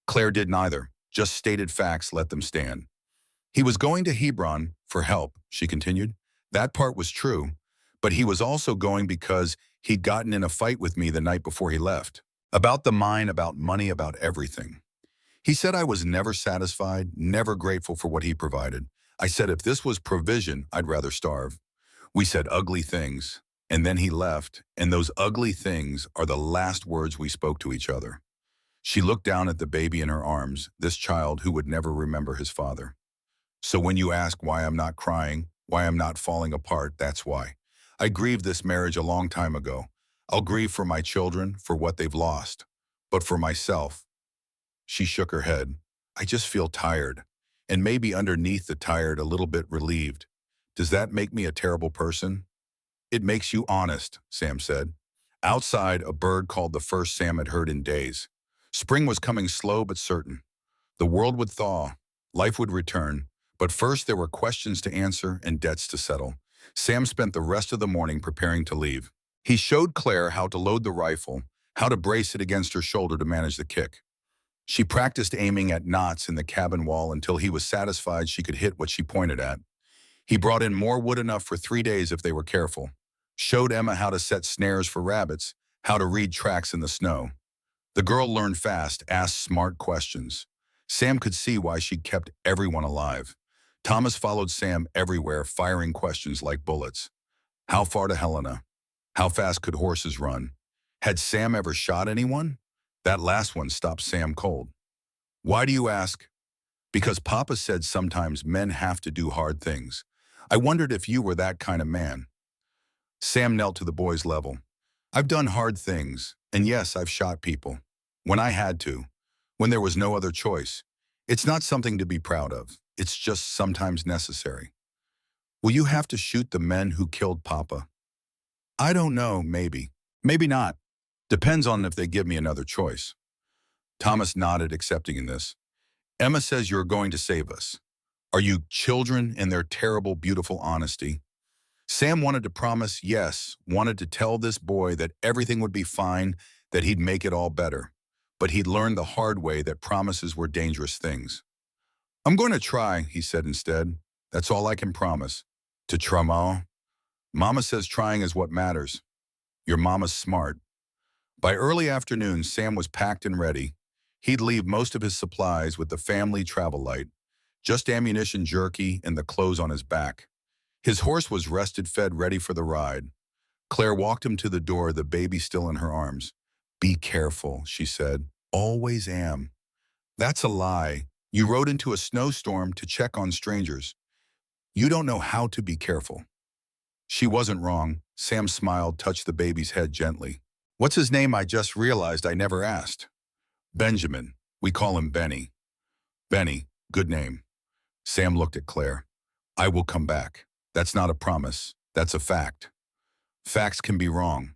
Claire did neither, just stated facts, let them stand. He was going to Hebron for help, she continued. That part was true, but he was also going because he'd gotten in a fight with me the night before he left. About the mine, about money, about everything. He said I was never satisfied, never grateful for what he provided. I said if this was provision, I'd rather starve. We said ugly things, and then he left, and those ugly things are the last words we spoke to each other. She looked down at the baby in her arms, this child who would never remember his father. So when you ask why I'm not crying, why I'm not falling apart, that's why. I grieved this marriage a long time ago. I'll grieve for my children, for what they've lost. But for myself, she shook her head. I just feel tired, and maybe underneath the tired a little bit relieved. Does that make me a terrible person? It makes you honest, Sam said. Outside, a bird called the first Sam had heard in days. Spring was coming slow but certain. The world would thaw, life would return, but first there were questions to answer and debts to settle. Sam spent the rest of the morning preparing to leave. He showed Claire how to load the rifle, how to brace it against her shoulder to manage the kick. She practiced aiming at knots in the cabin wall until he was satisfied she could hit what she pointed at. He brought in more wood enough for 3 days if they were careful. Showed Emma how to set snares for rabbits, how to read tracks in the snow. The girl learned fast, asked smart questions. Sam could see why she kept everyone alive. Thomas followed Sam everywhere, firing questions like bullets. How far to Helena? How fast could horses run? Had Sam ever shot anyone? That last one stopped Sam cold. Why do you ask? Because Papa said sometimes men have to do hard things. I wondered if you were that kind of man. Sam knelt to the boy's level. I've done hard things, and yes, I've shot people. When I had to. When there was no other choice. It's not something to be proud of. It's just sometimes necessary. Will you have to shoot the men who killed Papa? I don't know, maybe. Maybe not. Depends on if they give me another choice. Thomas nodded, accepting in this. Emma says you're going to save us. Are you children in their terrible, beautiful honesty? Sam wanted to promise, yes, wanted to tell this boy that everything would be fine, that he'd make it all better. But he'd learned the hard way that promises were dangerous things. I'm going to try, he said instead. That's all I can promise. To try. Mama says trying is what matters. Your mama's smart. By early afternoon, Sam was packed and ready. He'd leave most of his supplies with the family travel light, just ammunition, jerky, and the clothes on his back. His horse was rested, fed, ready for the ride. Claire walked him to the door, the baby still in her arms. Be careful, she said. Always am. That's a lie. You rode into a snowstorm to check on strangers. You don't know how to be careful. She wasn't wrong. Sam smiled, touched the baby's head gently. What's his name? I just realized I never asked. Benjamin. We call him Benny. Benny, good name. Sam looked at Claire. I will come back. That's not a promise. That's a fact. Facts can be wrong.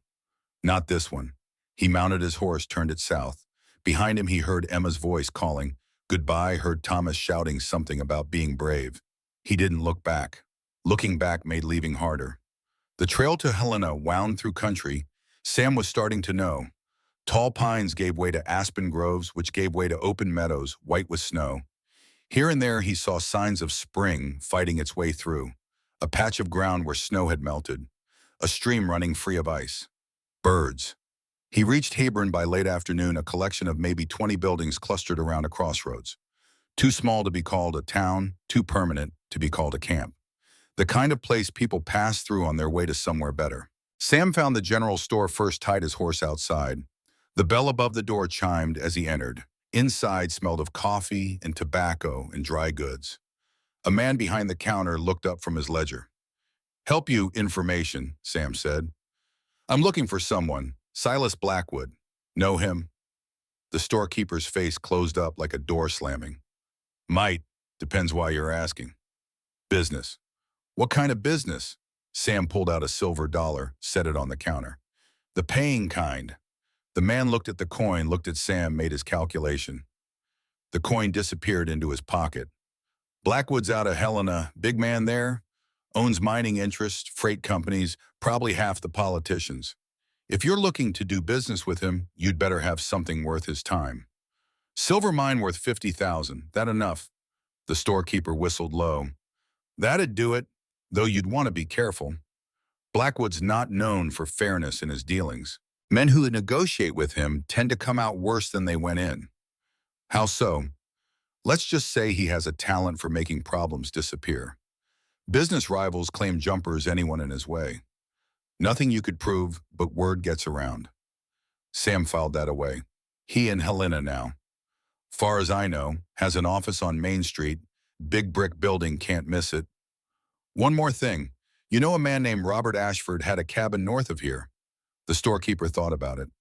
Not this one. He mounted his horse, turned it south. Behind him, he heard Emma's voice calling goodbye, heard Thomas shouting something about being brave. He didn't look back. Looking back made leaving harder. The trail to Helena wound through country. Sam was starting to know. Tall pines gave way to aspen groves, which gave way to open meadows, white with snow. Here and there he saw signs of spring fighting its way through. A patch of ground where snow had melted. A stream running free of ice. Birds. He reached Hebron by late afternoon, a collection of maybe 20 buildings clustered around a crossroads. Too small to be called a town, too permanent to be called a camp. The kind of place people pass through on their way to somewhere better. Sam found the general store first, tied his horse outside. The bell above the door chimed as he entered. Inside smelled of coffee and tobacco and dry goods. A man behind the counter looked up from his ledger. "Help you, information," Sam said. "I'm looking for someone, Silas Blackwood. Know him?" The storekeeper's face closed up like a door slamming. "Might. Depends why you're asking." "Business." "What kind of business?" Sam pulled out a silver dollar, set it on the counter. "The paying kind." The man looked at the coin, looked at Sam, made his calculation. The coin disappeared into his pocket. "Blackwood's out of Helena. Big man there. Owns mining interests, freight companies, probably half the politicians. If you're looking to do business with him, you'd better have something worth his time." "Silver mine worth 50,000. That enough?" The storekeeper whistled low. "That'd do it, though you'd want to be careful. Blackwood's not known for fairness in his dealings. Men who negotiate with him tend to come out worse than they went in." "How so?" "Let's just say he has a talent for making problems disappear. Business rivals claim jumpers anyone in his way. Nothing you could prove, but word gets around." Sam filed that away. "He in Helena now. Far as I know, has an office on Main Street. Big brick building, can't miss it. One more thing. You know a man named Robert Ashford had a cabin north of here?" The storekeeper thought about it.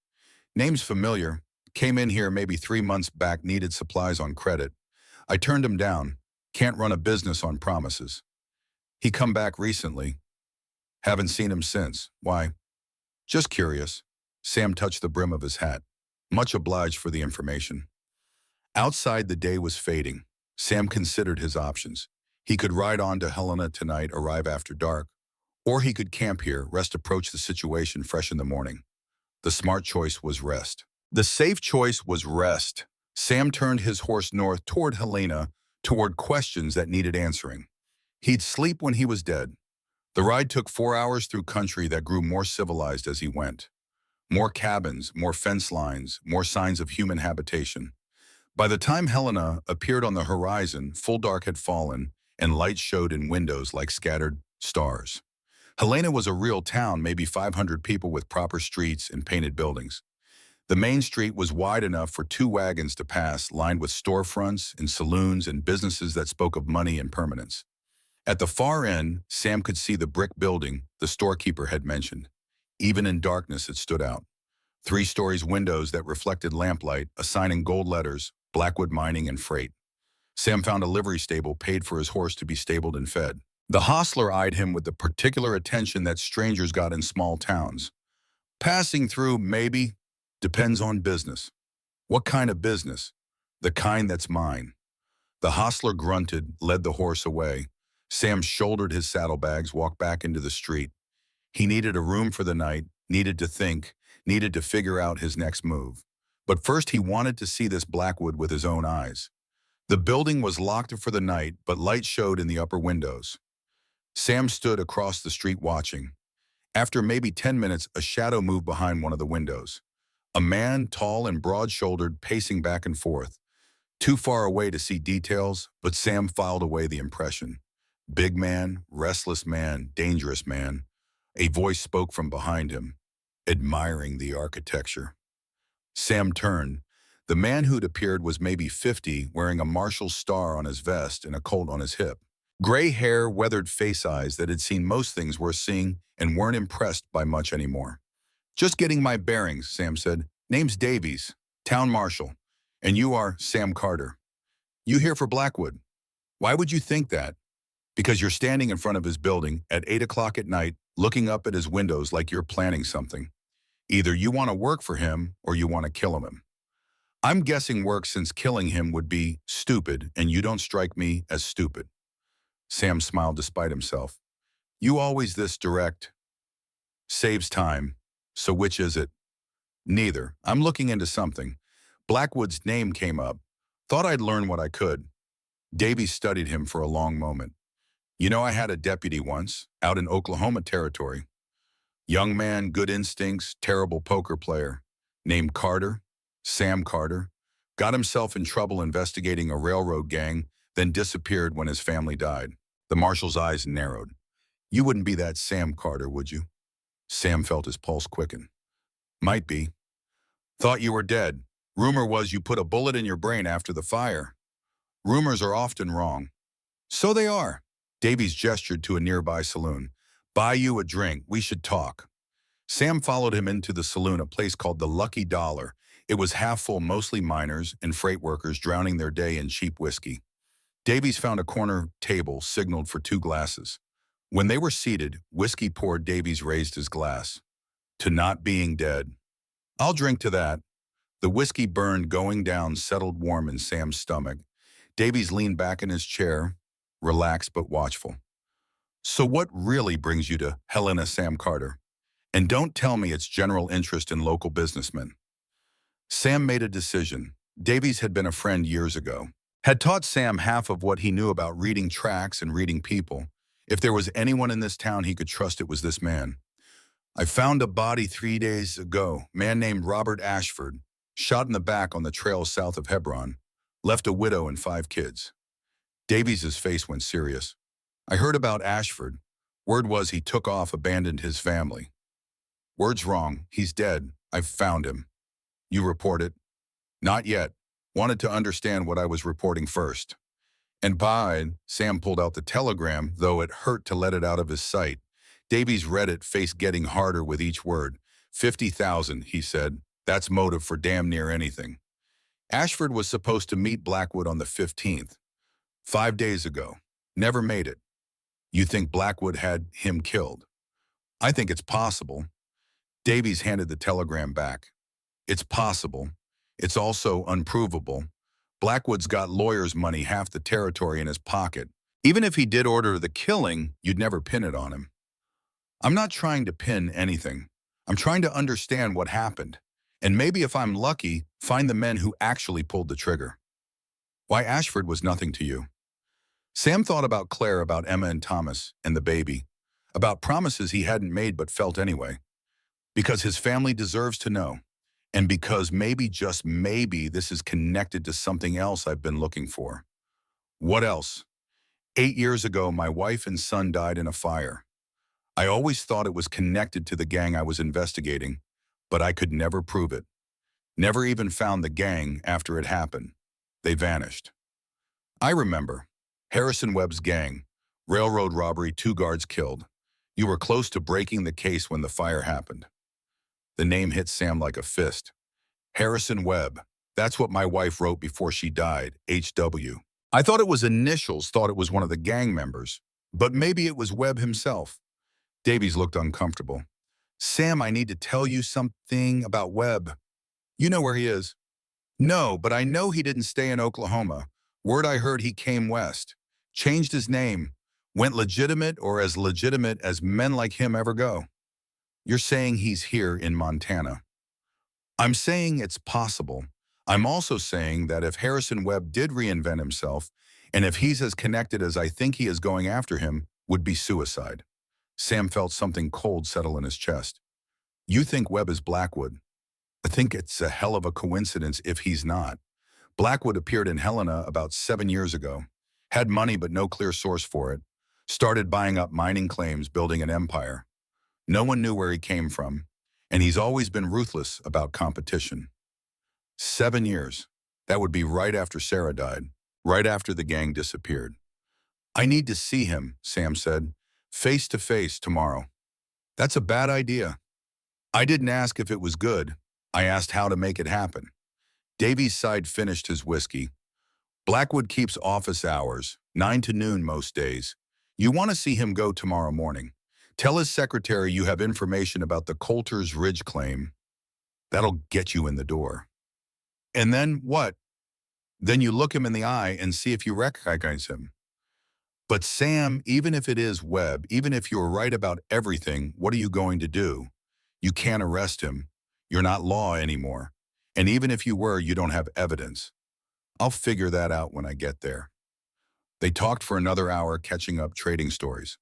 "Name's familiar. Came in here maybe 3 months back, needed supplies on credit. I turned him down. Can't run a business on promises. He come back recently. Haven't seen him since. Why?" "Just curious." Sam touched the brim of his hat. "Much obliged for the information." Outside, the day was fading. Sam considered his options. He could ride on to Helena tonight, arrive after dark, or he could camp here, approach the situation fresh in the morning. The smart choice was rest. The safe choice was rest. Sam turned his horse north toward Helena, toward questions that needed answering. He'd sleep when he was dead. The ride took 4 hours through country that grew more civilized as he went. More cabins, more fence lines, more signs of human habitation. By the time Helena appeared on the horizon, full dark had fallen, and light showed in windows like scattered stars. Helena was a real town, maybe 500 people with proper streets and painted buildings. The main street was wide enough for 2 wagons to pass, lined with storefronts and saloons and businesses that spoke of money and permanence. At the far end, Sam could see the brick building the storekeeper had mentioned. Even in darkness, it stood out. 3 stories windows that reflected lamplight, a sign in gold letters, Blackwood Mining and Freight. Sam found a livery stable, paid for his horse to be stabled and fed. The hostler eyed him with the particular attention that strangers got in small towns. "Passing through, maybe. Depends on business." "What kind of business?" "The kind that's mine." The hostler grunted, led the horse away. Sam shouldered his saddlebags, walked back into the street. He needed a room for the night, needed to think, needed to figure out his next move. But first he wanted to see this Blackwood with his own eyes. The building was locked for the night, but light showed in the upper windows. Sam stood across the street watching. After maybe 10 minutes, a shadow moved behind one of the windows. A man, tall and broad-shouldered, pacing back and forth. Too far away to see details, but Sam filed away the impression. Big man, restless man, dangerous man. A voice spoke from behind him, admiring the architecture. Sam turned. The man who'd appeared was maybe 50, wearing a marshal's star on his vest and a Colt on his hip. Gray hair, weathered face, eyes that had seen most things worth seeing and weren't impressed by much anymore. "Just getting my bearings," Sam said. "Name's Davies, town marshal. And you are Sam Carter. You here for Blackwood? Why would you think that?" Because you're standing in front of his building at 8 o'clock at night, looking up at his windows like you're planning something. Either you want to work for him or you want to kill him. I'm guessing work since killing him would be stupid, and you don't strike me as stupid. Sam smiled despite himself. You always this direct. Saves time. So which is it? Neither. I'm looking into something. Blackwood's name came up. Thought I'd learn what I could. Davy studied him for a long moment. You know, I had a deputy once, out in Oklahoma territory. Young man, good instincts, terrible poker player. Named Carter, Sam Carter. Got himself in trouble investigating a railroad gang, then disappeared when his family died. The marshal's eyes narrowed. You wouldn't be that Sam Carter, would you? Sam felt his pulse quicken. Might be. Thought you were dead. Rumor was you put a bullet in your brain after the fire. Rumors are often wrong. So they are. Davies gestured to a nearby saloon. Buy you a drink. We should talk. Sam followed him into the saloon, a place called the Lucky Dollar. It was half full, mostly miners and freight workers drowning their day in cheap whiskey. Davies found a corner table, signaled for 2 glasses. When they were seated, whiskey poured, Davies raised his glass. To not being dead. I'll drink to that. The whiskey burned, going down, settled warm in Sam's stomach. Davies leaned back in his chair, relaxed but watchful. So what really brings you to Helena, Sam Carter? And don't tell me it's general interest in local businessmen. Sam made a decision. Davies had been a friend years ago. Had taught Sam half of what he knew about reading tracks and reading people. If there was anyone in this town he could trust, it was this man. I found a body 3 days ago, man named Robert Ashford, shot in the back on the trail south of Hebron, left a widow and 5 kids. Davies' face went serious. I heard about Ashford. Word was he took off, abandoned his family. Word's wrong. He's dead. I've found him. You report it? Not yet. Wanted to understand what I was reporting first. And Sam pulled out the telegram, though it hurt to let it out of his sight. Davies read it, face getting harder with each word. 50,000, he said. That's motive for damn near anything. Ashford was supposed to meet Blackwood on the 15th. 5 days ago. Never made it. You think Blackwood had him killed? I think it's possible. Davies handed the telegram back. It's possible. It's also unprovable. Blackwood's got lawyers' money, half the territory in his pocket. Even if he did order the killing, you'd never pin it on him. I'm not trying to pin anything. I'm trying to understand what happened. And maybe if I'm lucky, find the men who actually pulled the trigger. Why Ashford was nothing to you. Sam thought about Claire, about Emma and Thomas, and the baby. About promises he hadn't made but felt anyway. Because his family deserves to know. And because maybe, just maybe, this is connected to something else I've been looking for. What else? 8 years ago, my wife and son died in a fire. I always thought it was connected to the gang I was investigating, but I could never prove it. Never even found the gang after it happened. They vanished. I remember. Harrison Webb's gang. Railroad robbery, 2 guards killed. You were close to breaking the case when the fire happened. The name hit Sam like a fist. Harrison Webb. That's what my wife wrote before she died, HW. I thought it was initials, thought it was one of the gang members. But maybe it was Webb himself. Davies looked uncomfortable. Sam, I need to tell you something about Webb. You know where he is? No, but I know he didn't stay in Oklahoma. Word I heard he came west. Changed his name. Went legitimate, or as legitimate as men like him ever go. You're saying he's here in Montana. I'm saying it's possible. I'm also saying that if Harrison Webb did reinvent himself, and if he's as connected as I think he is, going after him would be suicide. Sam felt something cold settle in his chest. You think Webb is Blackwood? I think it's a hell of a coincidence if he's not. Blackwood appeared in Helena about 7 years ago. Had money but no clear source for it. Started buying up mining claims, building an empire. No one knew where he came from, and he's always been ruthless about competition. 7 years. That would be right after Sarah died, right after the gang disappeared. I need to see him, Sam said, face to face tomorrow. That's a bad idea. I didn't ask if it was good. I asked how to make it happen. Davies' side finished his whiskey. Blackwood keeps office hours, 9 to noon most days. You want to see him go tomorrow morning. Tell his secretary you have information about the Coulter's Ridge claim. That'll get you in the door. And then what? Then you look him in the eye and see if you recognize him. But Sam, even if it is Webb, even if you're right about everything, what are you going to do? You can't arrest him. You're not law anymore. And even if you were, you don't have evidence. I'll figure that out when I get there. They talked for another hour, catching up trading stories.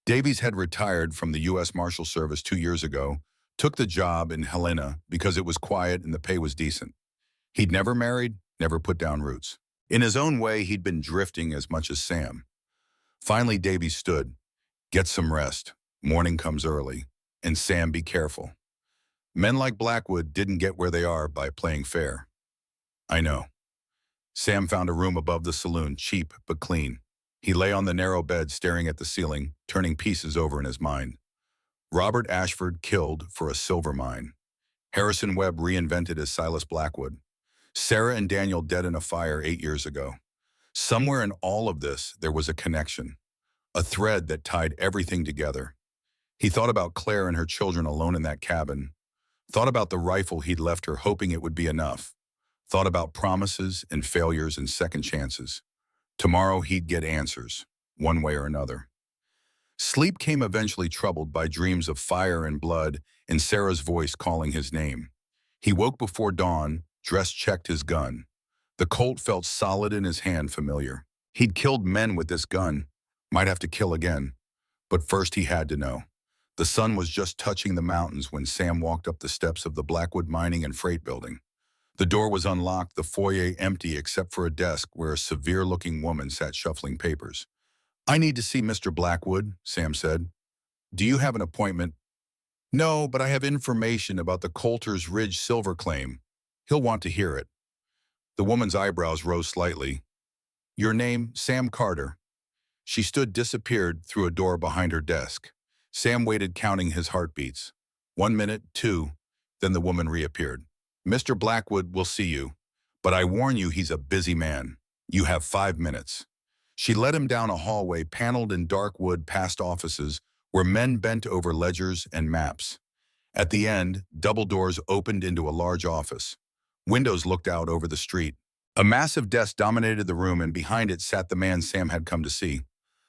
Davies had retired from the U.S. Marshal Service 2 years ago, took the job in Helena because it was quiet and the pay was decent. He'd never married, never put down roots. In his own way, he'd been drifting as much as Sam. Finally, Davies stood. Get some rest. Morning comes early. And Sam, be careful. Men like Blackwood didn't get where they are by playing fair. I know. Sam found a room above the saloon, cheap but clean. He lay on the narrow bed staring at the ceiling, turning pieces over in his mind. Robert Ashford killed for a silver mine. Harrison Webb reinvented as Silas Blackwood. Sarah and Daniel dead in a fire 8 years ago. Somewhere in all of this, there was a connection, a thread that tied everything together. He thought about Claire and her children alone in that cabin, thought about the rifle he'd left her hoping it would be enough, thought about promises and failures and second chances. Tomorrow he'd get answers, one way or another. Sleep came eventually, troubled by dreams of fire and blood and Sarah's voice calling his name. He woke before dawn, dress-checked his gun. The Colt felt solid in his hand, familiar. He'd killed men with this gun, might have to kill again. But first he had to know. The sun was just touching the mountains when Sam walked up the steps of the Blackwood Mining and Freight Building. The door was unlocked, the foyer empty except for a desk where a severe-looking woman sat shuffling papers. I need to see Mr. Blackwood, Sam said. Do you have an appointment? No, but I have information about the Coulter's Ridge silver claim. He'll want to hear it. The woman's eyebrows rose slightly. Your name, Sam Carter. She disappeared through a door behind her desk. Sam waited, counting his heartbeats. 1 minute, 2, then the woman reappeared. Mr. Blackwood will see you, but I warn you he's a busy man. You have 5 minutes. She led him down a hallway paneled in dark wood past offices where men bent over ledgers and maps. At the end, double doors opened into a large office. Windows looked out over the street. A massive desk dominated the room, and behind it sat the man Sam had come to see.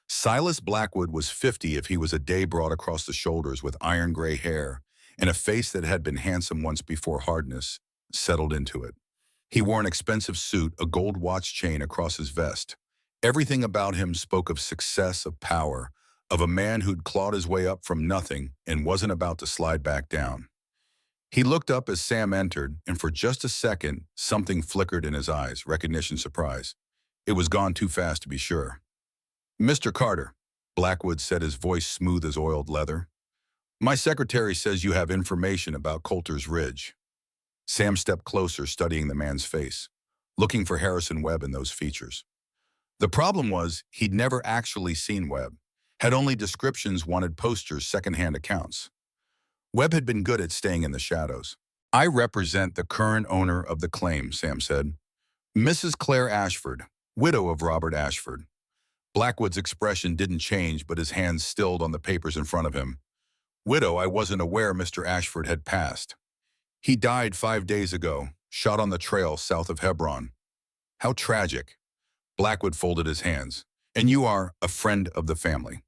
Silas Blackwood was 50 if he was a day broad across the shoulders, with iron gray hair and a face that had been handsome once before hardness settled into it. He wore an expensive suit, a gold watch chain across his vest. Everything about him spoke of success, of power, of a man who'd clawed his way up from nothing and wasn't about to slide back down. He looked up as Sam entered, and for just a second, something flickered in his eyes, recognition, surprise. It was gone too fast to be sure. Mr. Carter, Blackwood said, his voice smooth as oiled leather. My secretary says you have information about Coulter's Ridge. Sam stepped closer, studying the man's face, looking for Harrison Webb in those features. The problem was he'd never actually seen Webb, had only descriptions, wanted posters, secondhand accounts. Webb had been good at staying in the shadows. I represent the current owner of the claim, Sam said. Mrs. Claire Ashford, widow of Robert Ashford. Blackwood's expression didn't change, but his hands stilled on the papers in front of him. Widow, I wasn't aware Mr. Ashford had passed. He died 5 days ago, shot on the trail south of Hebron. How tragic. Blackwood folded his hands. And you are a friend of the family.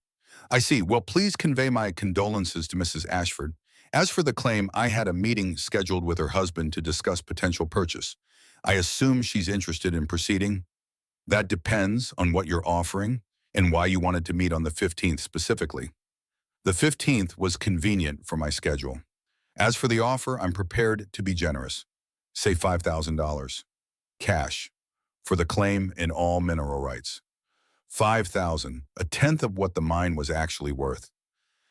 I see. Well, please convey my condolences to Mrs. Ashford. As for the claim, I had a meeting scheduled with her husband to discuss potential purchase. I assume she's interested in proceeding. That depends on what you're offering and why you wanted to meet on the 15th specifically. The 15th was convenient for my schedule. As for the offer, I'm prepared to be generous. Say $5,000. Cash. For the claim and all mineral rights. $5,000, a tenth of what the mine was actually worth.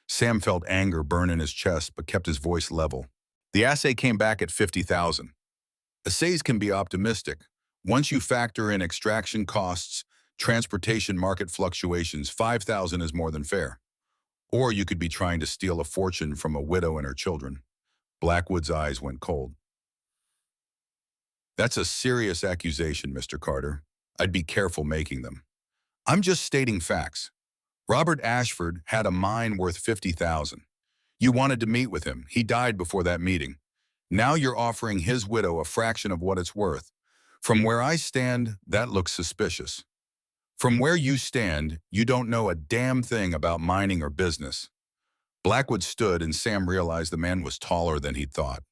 Sam felt anger burn in his chest, but kept his voice level. The assay came back at $50,000. Assays can be optimistic. Once you factor in extraction costs, transportation, market fluctuations, $5,000 is more than fair. Or you could be trying to steal a fortune from a widow and her children. Blackwood's eyes went cold. That's a serious accusation, Mr. Carter. I'd be careful making them. I'm just stating facts. Robert Ashford had a mine worth 50,000. You wanted to meet with him. He died before that meeting. Now you're offering his widow a fraction of what it's worth. From where I stand, that looks suspicious. From where you stand, you don't know a damn thing about mining or business. Blackwood stood and Sam realized the man was taller than he'd thought.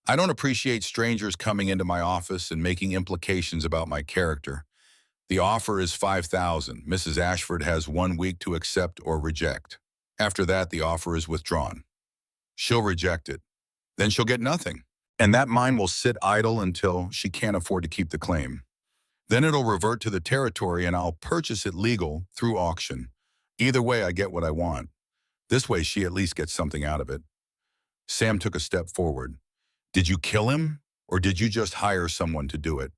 I don't appreciate strangers coming into my office and making implications about my character. The offer is 5,000. Mrs. Ashford has 1 week to accept or reject. After that, the offer is withdrawn. She'll reject it. Then she'll get nothing. And that mine will sit idle until she can't afford to keep the claim. Then it'll revert to the territory and I'll purchase it legal through auction. Either way, I get what I want. This way, she at least gets something out of it. Sam took a step forward. Did you kill him, or did you just hire someone to do it?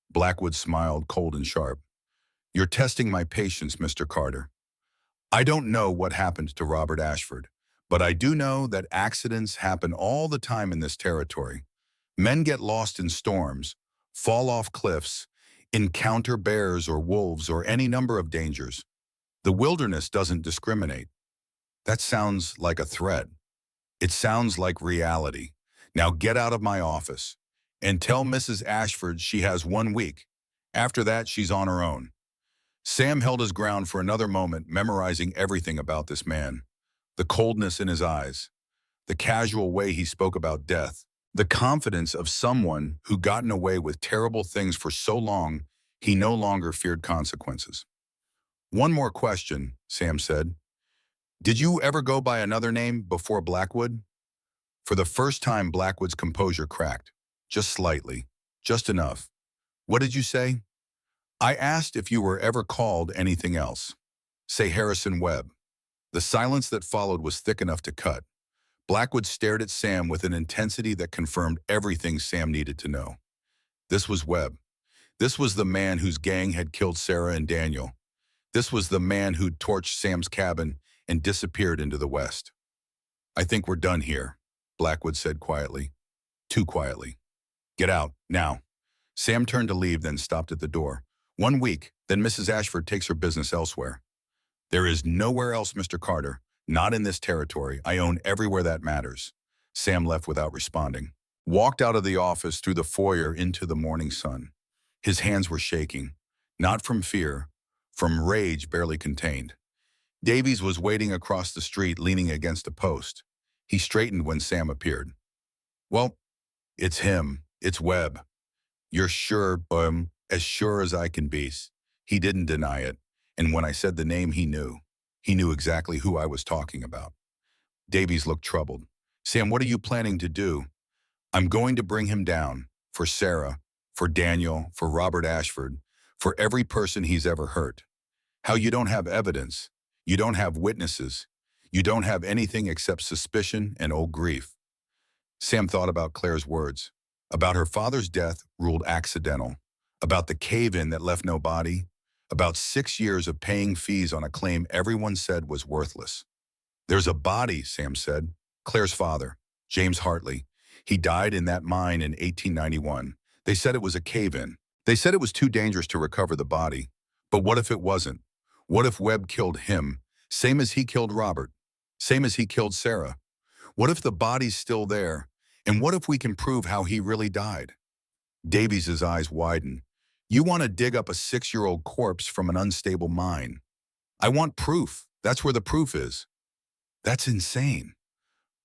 Blackwood smiled, cold and sharp. You're testing my patience, Mr. Carter. I don't know what happened to Robert Ashford, but I do know that accidents happen all the time in this territory. Men get lost in storms, fall off cliffs, encounter bears or wolves or any number of dangers. The wilderness doesn't discriminate. That sounds like a threat. It sounds like reality. Now get out of my office and tell Mrs. Ashford she has 1 week. After that, she's on her own. Sam held his ground for another moment, memorizing everything about this man. The coldness in his eyes, the casual way he spoke about death, the confidence of someone who'd gotten away with terrible things for so long he no longer feared consequences. One more question, Sam said. Did you ever go by another name before Blackwood? For the first time, Blackwood's composure cracked. Just slightly. Just enough. What did you say? I asked if you were ever called anything else. Say Harrison Webb. The silence that followed was thick enough to cut. Blackwood stared at Sam with an intensity that confirmed everything Sam needed to know. This was Webb. This was the man whose gang had killed Sarah and Daniel. This was the man who'd torched Sam's cabin and disappeared into the West. I think we're done here, Blackwood said quietly. Too quietly. Get out, now. Sam turned to leave, then stopped at the door. 1 week, then Mrs. Ashford takes her business elsewhere. There is nowhere else, Mr. Carter. Not in this territory. I own everywhere that matters. Sam left without responding. Walked out of the office through the foyer into the morning sun. His hands were shaking. Not from fear, from rage barely contained. Davies was waiting across the street, leaning against a post. He straightened when Sam appeared. Well, it's him. It's Webb. You're sure, as sure as I can be. He didn't deny it. And when I said the name, he knew. He knew exactly who I was talking about. Davies looked troubled. Sam, what are you planning to do? I'm going to bring him down. For Sarah, for Daniel, for Robert Ashford, for every person he's ever hurt. How you don't have evidence. You don't have witnesses. You don't have anything except suspicion and old grief. Sam thought about Claire's words, about her father's death ruled accidental, about the cave-in that left no body, about 6 years of paying fees on a claim everyone said was worthless. There's a body, Sam said. Claire's father, James Hartley. He died in that mine in 1891. They said it was a cave-in. They said it was too dangerous to recover the body. But what if it wasn't? What if Webb killed him, same as he killed Robert, same as he killed Sarah? What if the body's still there? And what if we can prove how he really died? Davies' eyes widened. You want to dig up a 6-year-old corpse from an unstable mine. I want proof. That's where the proof is. That's insane.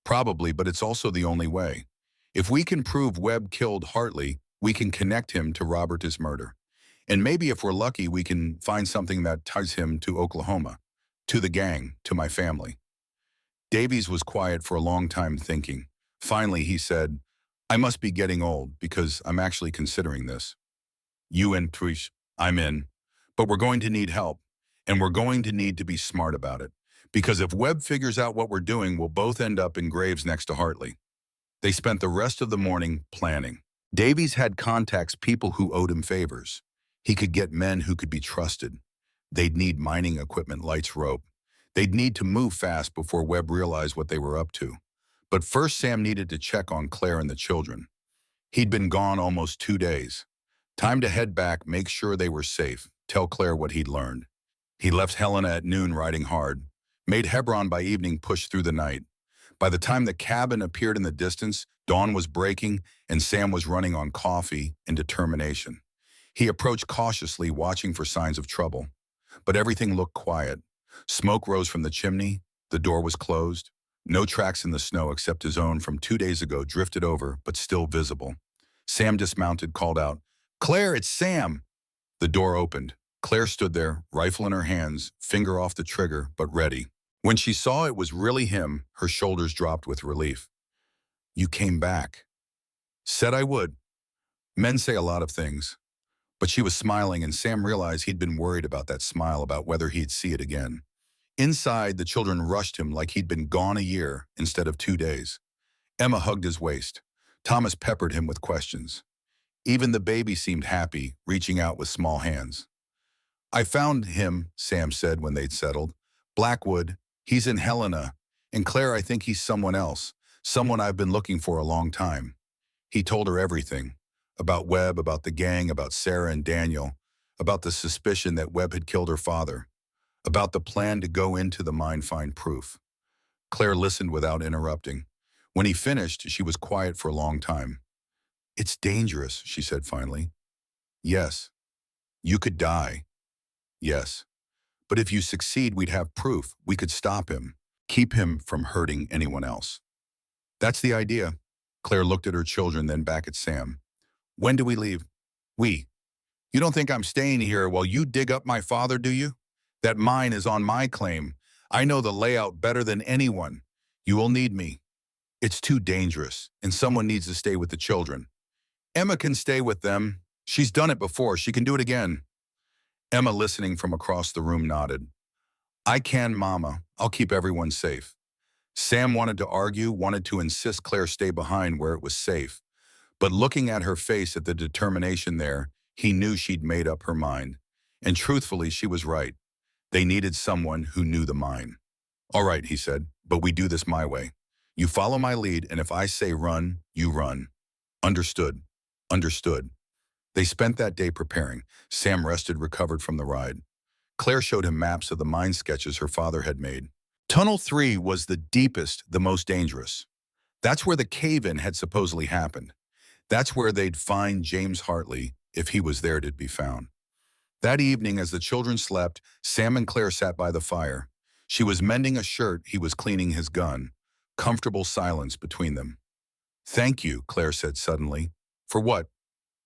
Probably, but it's also the only way. If we can prove Webb killed Hartley, we can connect him to Robert's murder. And maybe if we're lucky, we can find something that ties him to Oklahoma, to the gang, to my family. Davies was quiet for a long time thinking. Finally, he said, I must be getting old because I'm actually considering this. You and Trish, I'm in. But we're going to need help, and we're going to need to be smart about it. Because if Webb figures out what we're doing, we'll both end up in graves next to Hartley. They spent the rest of the morning planning. Davies had contacts, people who owed him favors. He could get men who could be trusted. They'd need mining equipment, lights, rope. They'd need to move fast before Webb realized what they were up to. But first, Sam needed to check on Claire and the children. He'd been gone almost 2 days. Time to head back, make sure they were safe, tell Claire what he'd learned. He left Helena at noon riding hard, made Hebron by evening push through the night. By the time the cabin appeared in the distance, dawn was breaking and Sam was running on coffee and determination. He approached cautiously, watching for signs of trouble. But everything looked quiet. Smoke rose from the chimney, the door was closed. No tracks in the snow except his own from 2 days ago drifted over, but still visible. Sam dismounted, called out, "Claire, it's Sam!" The door opened. Claire stood there, rifle in her hands, finger off the trigger, but ready. When she saw it was really him, her shoulders dropped with relief. "You came back." "Said I would." Men say a lot of things. But she was smiling, and Sam realized he'd been worried about that smile, about whether he'd see it again. Inside, the children rushed him like he'd been gone a year instead of 2 days. Emma hugged his waist. Thomas peppered him with questions. Even the baby seemed happy, reaching out with small hands. "I found him," Sam said when they'd settled. "Blackwood. He's in Helena. And Claire, I think he's someone else. Someone I've been looking for a long time." He told her everything. About Webb, about the gang, about Sarah and Daniel, about the suspicion that Webb had killed her father, about the plan to go into the mine, find proof. Claire listened without interrupting. When he finished, she was quiet for a long time. "It's dangerous," she said finally. "Yes." "You could die." "Yes. But if you succeed, we'd have proof. We could stop him, keep him from hurting anyone else." "That's the idea." Claire looked at her children, then back at Sam. "When do we leave?" "We. You don't think I'm staying here while you dig up my father, do you? That mine is on my claim. I know the layout better than anyone. You will need me. It's too dangerous, and someone needs to stay with the children." "Emma can stay with them. She's done it before. She can do it again." Emma, listening from across the room, nodded. "I can, Mama. I'll keep everyone safe." Sam wanted to argue, wanted to insist Claire stay behind where it was safe. But looking at her face, at the determination there, he knew she'd made up her mind. And truthfully, she was right. They needed someone who knew the mine. "All right," he said, "but we do this my way. You follow my lead, and if I say run, you run." "Understood." "Understood." They spent that day preparing. Sam rested, recovered from the ride. Claire showed him maps of the mine sketches her father had made. Tunnel 3 was the deepest, the most dangerous. That's where the cave-in had supposedly happened. That's where they'd find James Hartley, if he was there to be found. That evening, as the children slept, Sam and Claire sat by the fire. She was mending a shirt, he was cleaning his gun. Comfortable silence between them. "Thank you," Claire said suddenly. "For what?"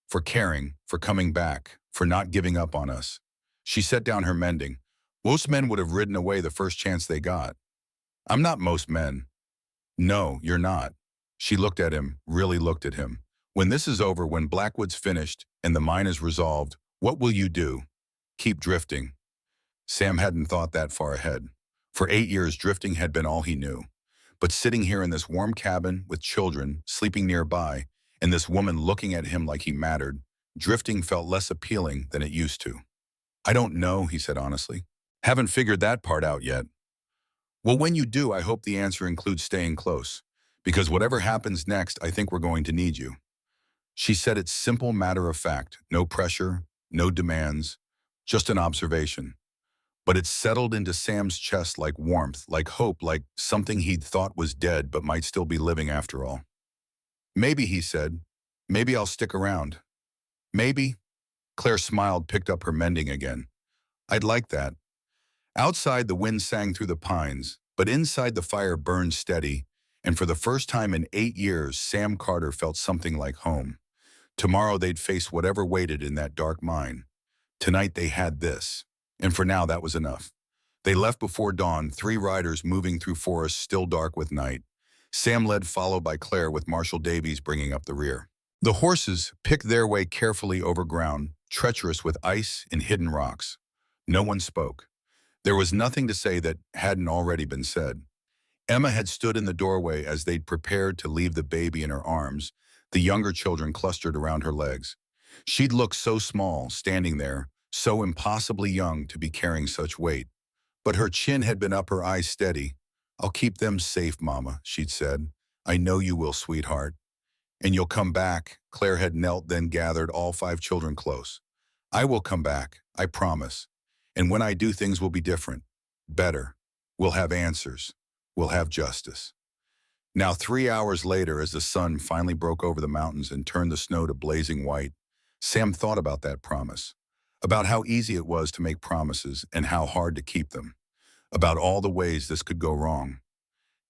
"For caring, for coming back, for not giving up on us." She set down her mending. "Most men would have ridden away the first chance they got." "I'm not most men." "No, you're not." She looked at him, really looked at him. "When this is over, when Blackwood's finished and the mine is resolved, what will you do?" "Keep drifting." Sam hadn't thought that far ahead. For 8 years, drifting had been all he knew. But sitting here in this warm cabin with children sleeping nearby and this woman looking at him like he mattered, drifting felt less appealing than it used to. "I don't know," he said honestly. "Haven't figured that part out yet." "Well, when you do, I hope the answer includes staying close. Because whatever happens next, I think we're going to need you." She said it simple, matter of fact, no pressure, no demands, just an observation. But it settled into Sam's chest like warmth, like hope, like something he'd thought was dead but might still be living after all. "Maybe," he said. "Maybe I'll stick around." "Maybe?" Claire smiled, picked up her mending again. "I'd like that." Outside, the wind sang through the pines, but inside the fire burned steady, and for the first time in 8 years, Sam Carter felt something like home. Tomorrow they'd face whatever waited in that dark mine. Tonight they had this, and for now that was enough. They left before dawn, 3 riders moving through forests still dark with night. Sam led, followed by Claire, with Marshal Davies bringing up the rear. The horses picked their way carefully over ground, treacherous with ice and hidden rocks. No one spoke. There was nothing to say that hadn't already been said. Emma had stood in the doorway as they'd prepared to leave the baby in her arms, the younger children clustered around her legs. She'd looked so small, standing there, so impossibly young to be carrying such weight. But her chin had been up, her eyes steady. "I'll keep them safe, Mama," she'd said. "I know you will, sweetheart. And you'll come back." Claire had knelt, then gathered all 5 children close. "I will come back, I promise. And when I do, things will be different. Better. We'll have answers. We'll have justice. Now, 3 hours later, as the sun finally broke over the mountains and turned the snow to blazing white, Sam thought about that promise, about how easy it was to make promises and how hard to keep them, about all the ways this could go wrong.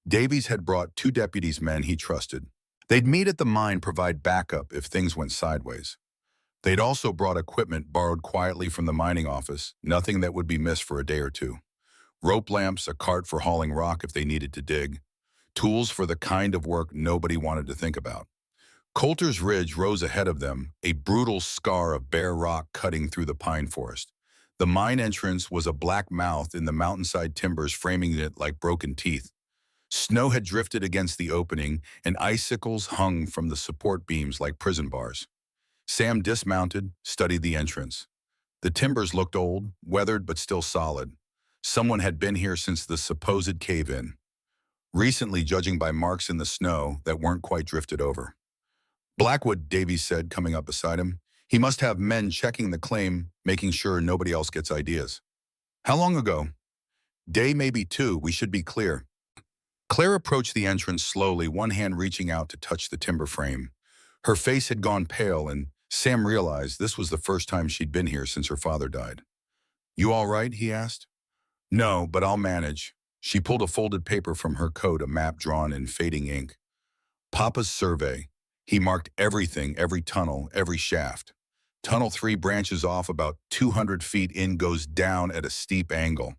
Davies had brought 2 deputies men he trusted. They'd meet at the mine, provide backup if things went sideways. They'd also brought equipment borrowed quietly from the mining office, nothing that would be missed for a day or two. Rope lamps, a cart for hauling rock if they needed to dig, tools for the kind of work nobody wanted to think about. Coulter's Ridge rose ahead of them, a brutal scar of bare rock cutting through the pine forest. The mine entrance was a black mouth in the mountainside timbers, framing it like broken teeth. Snow had drifted against the opening, and icicles hung from the support beams like prison bars. Sam dismounted, studied the entrance. The timbers looked old, weathered but still solid. Someone had been here since the supposed cave-in. Recently, judging by marks in the snow that weren't quite drifted over. Blackwood, Davies said, coming up beside him. He must have men checking the claim, making sure nobody else gets ideas. How long ago? Day, maybe 2, we should be clear. Claire approached the entrance slowly, one hand reaching out to touch the timber frame. Her face had gone pale, and Sam realized this was the first time she'd been here since her father died. You all right? He asked. No, but I'll manage. She pulled a folded paper from her coat, a map drawn in fading ink. Papa's survey. He marked everything, every tunnel, every shaft. Tunnel 3 branches off about 200 feet in, goes down at a steep angle.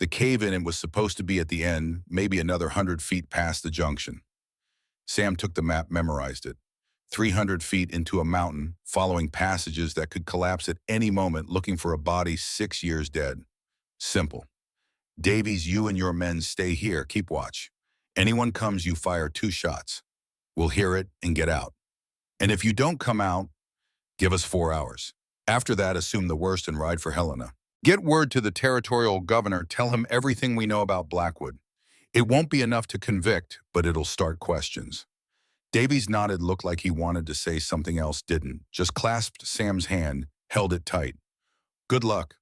The cave-in it was supposed to be at the end, maybe another 100 feet past the junction. Sam took the map, memorized it. 300 feet into a mountain, following passages that could collapse at any moment, looking for a body 6 years dead. Simple. Davies, you and your men stay here, keep watch. Anyone comes, you fire 2 shots. We'll hear it and get out. And if you don't come out, give us 4 hours. After that, assume the worst and ride for Helena. Get word to the territorial governor, tell him everything we know about Blackwood. It won't be enough to convict, but it'll start questions. Davies nodded, looked like he wanted to say something else, didn't, just clasped Sam's hand, held it tight. Good luck.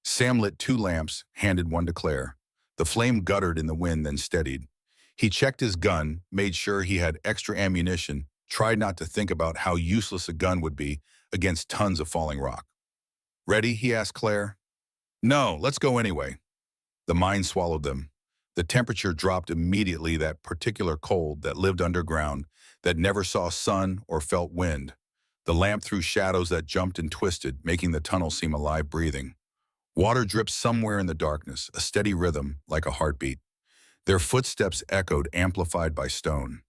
Sam lit 2 lamps, handed one to Claire. The flame guttered in the wind, then steadied. He checked his gun, made sure he had extra ammunition, tried not to think about how useless a gun would be against tons of falling rock. Ready? He asked Claire. No, let's go anyway. The mine swallowed them. The temperature dropped immediately, that particular cold that lived underground, that never saw sun or felt wind. The lamp threw shadows that jumped and twisted, making the tunnel seem alive, breathing. Water dripped somewhere in the darkness, a steady rhythm like a heartbeat. Their footsteps echoed, amplified by stone.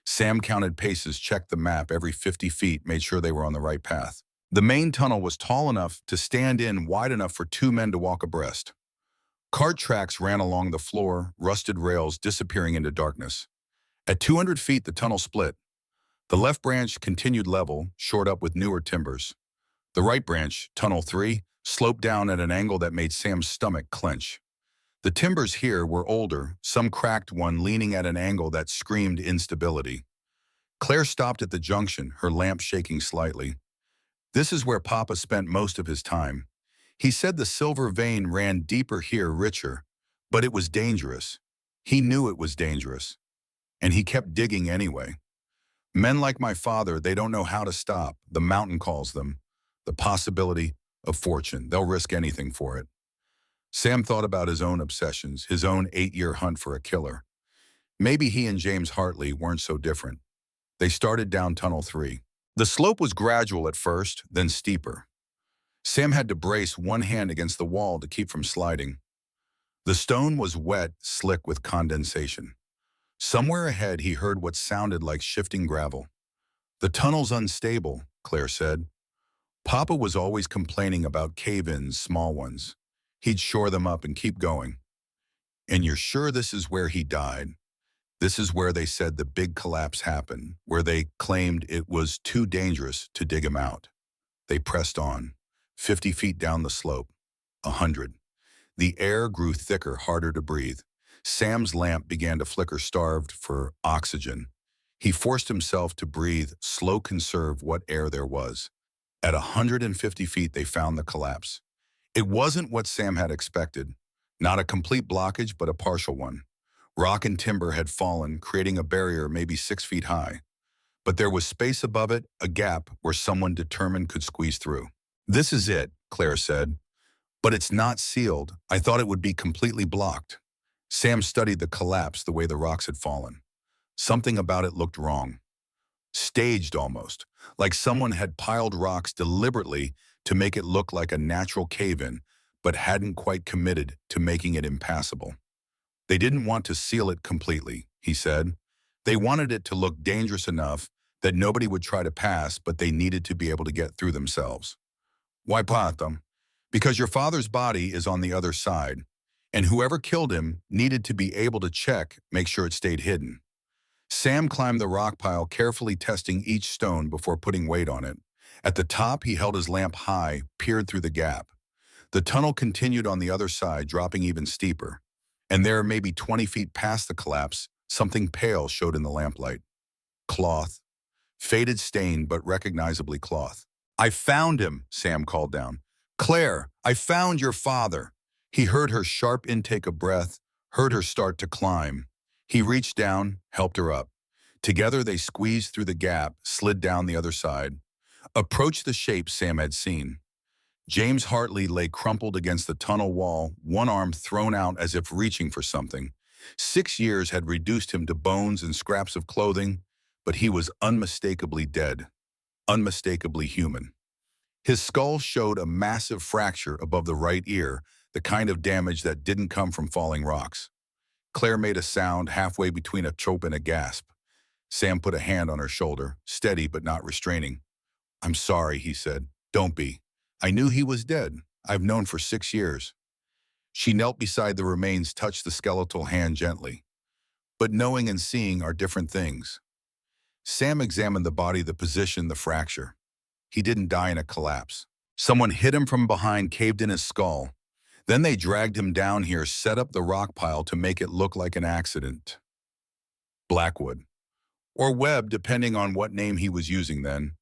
Sam counted paces, checked the map every 50 feet, made sure they were on the right path. The main tunnel was tall enough to stand in, wide enough for 2 men to walk abreast. Cart tracks ran along the floor, rusted rails disappearing into darkness. At 200 feet, the tunnel split. The left branch continued level, shored up with newer timbers. The right branch, Tunnel 3, sloped down at an angle that made Sam's stomach clench. The timbers here were older, some cracked, one leaning at an angle that screamed instability. Claire stopped at the junction, her lamp shaking slightly. This is where Papa spent most of his time. He said the silver vein ran deeper here, richer, but it was dangerous. He knew it was dangerous, and he kept digging anyway. Men like my father, they don't know how to stop. The mountain calls them. The possibility of fortune. They'll risk anything for it. Sam thought about his own obsessions, his own 8-year hunt for a killer. Maybe he and James Hartley weren't so different. They started down Tunnel 3. The slope was gradual at first, then steeper. Sam had to brace one hand against the wall to keep from sliding. The stone was wet, slick with condensation. Somewhere ahead, he heard what sounded like shifting gravel. The tunnel's unstable, Claire said. Papa was always complaining about cave-ins, small ones. He'd shore them up and keep going. And you're sure this is where he died? This is where they said the big collapse happened, where they claimed it was too dangerous to dig him out. They pressed on, 50 feet down the slope, 100. The air grew thicker, harder to breathe. Sam's lamp began to flicker, starved for oxygen. He forced himself to breathe, slow, conserve what air there was. At 150 feet, they found the collapse. It wasn't what Sam had expected. Not a complete blockage, but a partial one. Rock and timber had fallen, creating a barrier maybe 6 feet high. But there was space above it, a gap where someone determined could squeeze through. "This is it," Claire said. "But it's not sealed. I thought it would be completely blocked." Sam studied the collapse the way the rocks had fallen. Something about it looked wrong. Staged almost, like someone had piled rocks deliberately to make it look like a natural cave-in, but hadn't quite committed to making it impassable. They didn't want to seal it completely, he said. They wanted it to look dangerous enough that nobody would try to pass, but they needed to be able to get through themselves. "Why plant them?" "Because your father's body is on the other side, and whoever killed him needed to be able to check, make sure it stayed hidden." Sam climbed the rock pile, carefully testing each stone before putting weight on it. At the top, he held his lamp high, peered through the gap. The tunnel continued on the other side, dropping even steeper. And there, maybe 20 feet past the collapse, something pale showed in the lamplight. Cloth. Faded stain, but recognizably cloth. "I found him," Sam called down. "Claire, I found your father." He heard her sharp intake of breath, heard her start to climb. He reached down, helped her up. Together they squeezed through the gap, slid down the other side. Approached the shape Sam had seen. James Hartley lay crumpled against the tunnel wall, one arm thrown out as if reaching for something. 6 years had reduced him to bones and scraps of clothing, but he was unmistakably dead, unmistakably human. His skull showed a massive fracture above the right ear, the kind of damage that didn't come from falling rocks. Claire made a sound halfway between a choke and a gasp. Sam put a hand on her shoulder, steady but not restraining. "I'm sorry," he said. "Don't be. I knew he was dead. I've known for 6 years." She knelt beside the remains, touched the skeletal hand gently. But knowing and seeing are different things. Sam examined the body, the position, the fracture. He didn't die in a collapse. Someone hit him from behind, caved in his skull. Then they dragged him down here, set up the rock pile to make it look like an accident. Blackwood. Or Webb, depending on what name he was using then.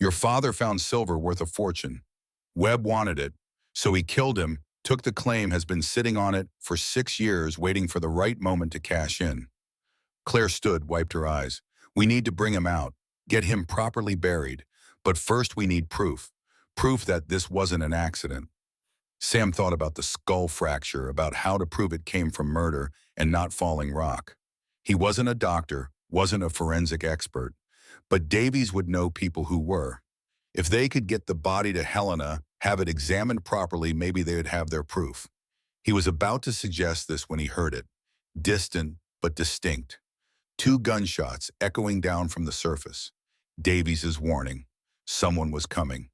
Your father found silver worth a fortune. Webb wanted it, so he killed him, took the claim, has been sitting on it for 6 years, waiting for the right moment to cash in. Claire stood, wiped her eyes. "We need to bring him out, get him properly buried. But first we need proof. Proof that this wasn't an accident." Sam thought about the skull fracture, about how to prove it came from murder and not falling rock. He wasn't a doctor, wasn't a forensic expert, but Davies would know people who were. If they could get the body to Helena, have it examined properly, maybe they would have their proof. He was about to suggest this when he heard it, distant but distinct. 2 gunshots echoing down from the surface. Davies' warning. Someone was coming.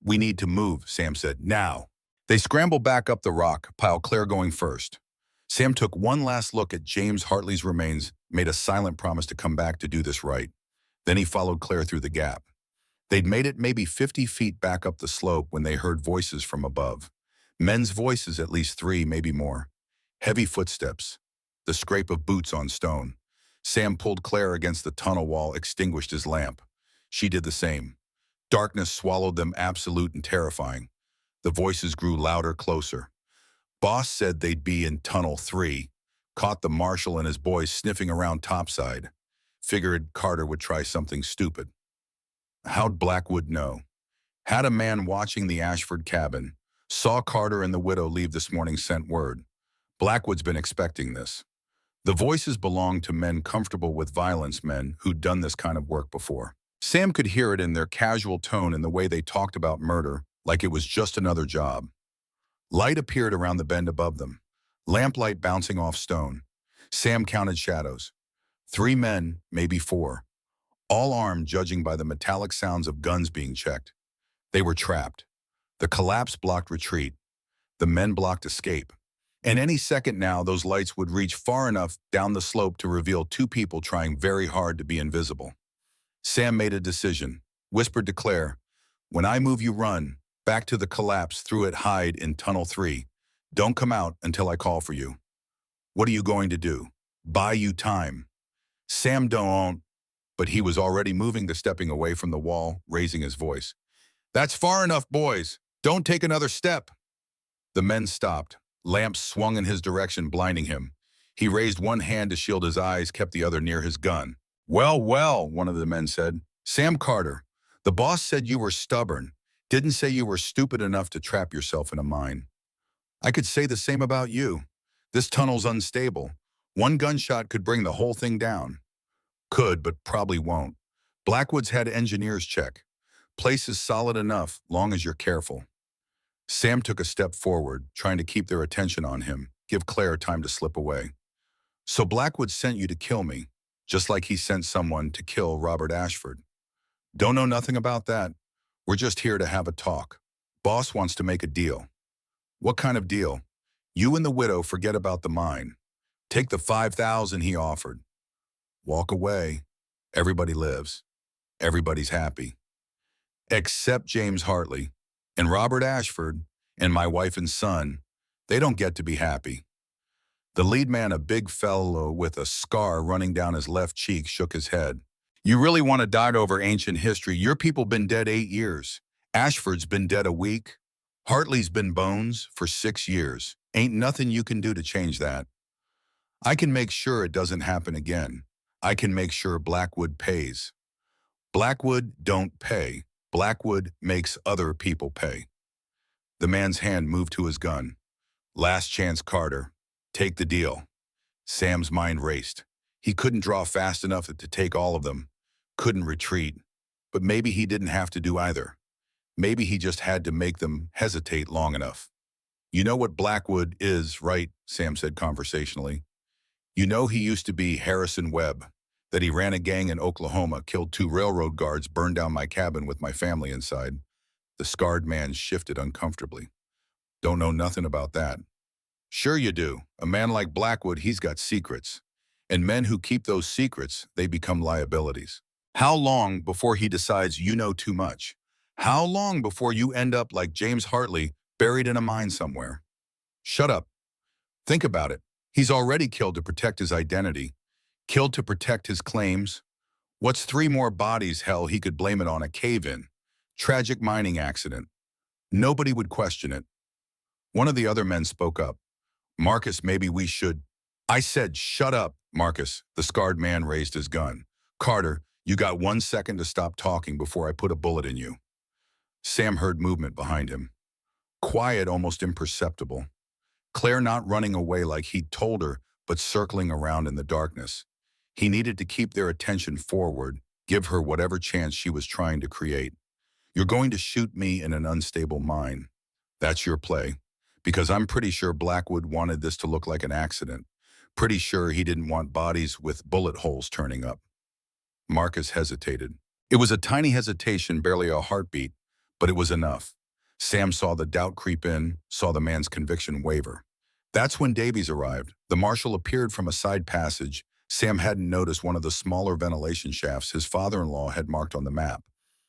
"We need to move," Sam said. "Now." They scrambled back up the rock pile, Claire going first. Sam took one last look at James Hartley's remains, made a silent promise to come back to do this right. Then he followed Claire through the gap. They'd made it maybe 50 feet back up the slope when they heard voices from above. Men's voices, at least 3, maybe more. Heavy footsteps. The scrape of boots on stone. Sam pulled Claire against the tunnel wall, extinguished his lamp. She did the same. Darkness swallowed them, absolute and terrifying. The voices grew louder, closer. Boss said they'd be in Tunnel 3. Caught the marshal and his boys sniffing around topside. Figured Carter would try something stupid. How'd Blackwood know? Had a man watching the Ashford cabin. Saw Carter and the widow leave this morning, sent word. Blackwood's been expecting this. The voices belonged to men comfortable with violence, men who'd done this kind of work before. Sam could hear it in their casual tone and the way they talked about murder, like it was just another job. Light appeared around the bend above them. Lamplight bouncing off stone. Sam counted shadows. 3 men, maybe 4. All armed, judging by the metallic sounds of guns being checked. They were trapped. The collapse blocked retreat. The men blocked escape. And any second now, those lights would reach far enough down the slope to reveal 2 people trying very hard to be invisible. Sam made a decision, whispered to Claire, "When I move, you run. Back to the collapse, through it, hide in Tunnel 3. Don't come out until I call for you." "What are you going to do?" "Buy you time." Sam don't, but he was already moving to stepping away from the wall, raising his voice. "That's far enough, boys. Don't take another step." The men stopped. Lamps swung in his direction, blinding him. He raised one hand to shield his eyes, kept the other near his gun. "Well, well," one of the men said. "Sam Carter, the boss said you were stubborn. Didn't say you were stupid enough to trap yourself in a mine. I could say the same about you. This tunnel's unstable. One gunshot could bring the whole thing down." "Could, but probably won't. Blackwood's had engineers check. Place is solid enough, long as you're careful." Sam took a step forward, trying to keep their attention on him, give Claire time to slip away. "So Blackwood sent you to kill me, just like he sent someone to kill Robert Ashford." "Don't know nothing about that. We're just here to have a talk. Boss wants to make a deal." "What kind of deal?" "You and the widow forget about the mine. Take the 5,000 he offered. Walk away. Everybody lives. Everybody's happy. Except James Hartley and Robert Ashford and my wife and son. They don't get to be happy." The lead man, a big fellow with a scar running down his left cheek, shook his head. "You really want to dog over ancient history? Your people been dead 8 years. Ashford's been dead a week. Hartley's been bones for 6 years. Ain't nothing you can do to change that. I can make sure it doesn't happen again. I can make sure Blackwood pays." "Blackwood don't pay. Blackwood makes other people pay." The man's hand moved to his gun. "Last chance, Carter. Take the deal." Sam's mind raced. He couldn't draw fast enough to take all of them, couldn't retreat. But maybe he didn't have to do either. Maybe he just had to make them hesitate long enough. "You know what Blackwood is, right?" Sam said conversationally. "You know he used to be Harrison Webb, that he ran a gang in Oklahoma, killed 2 railroad guards, burned down my cabin with my family inside." The scarred man shifted uncomfortably. "Don't know nothing about that." "Sure you do. A man like Blackwood, he's got secrets. And men who keep those secrets, they become liabilities. How long before he decides you know too much? How long before you end up like James Hartley, buried in a mine somewhere?" "Shut up. Think about it. He's already killed to protect his identity, killed to protect his claims. What's 3 more bodies? Hell, he could blame it on a cave-in. Tragic mining accident. Nobody would question it." One of the other men spoke up. "Marcus, maybe we should—" "I said shut up, Marcus." The scarred man raised his gun. "Carter, you got 1 second to stop talking before I put a bullet in you." Sam heard movement behind him. Quiet, almost imperceptible. Claire not running away like he'd told her, but circling around in the darkness. He needed to keep their attention forward, give her whatever chance she was trying to create. "You're going to shoot me in an unstable mine. That's your play. Because I'm pretty sure Blackwood wanted this to look like an accident. Pretty sure he didn't want bodies with bullet holes turning up." Marcus hesitated. It was a tiny hesitation, barely a heartbeat, but it was enough. Sam saw the doubt creep in, saw the man's conviction waver. That's when Davies arrived. The marshal appeared from a side passage. Sam hadn't noticed one of the smaller ventilation shafts his father-in-law had marked on the map.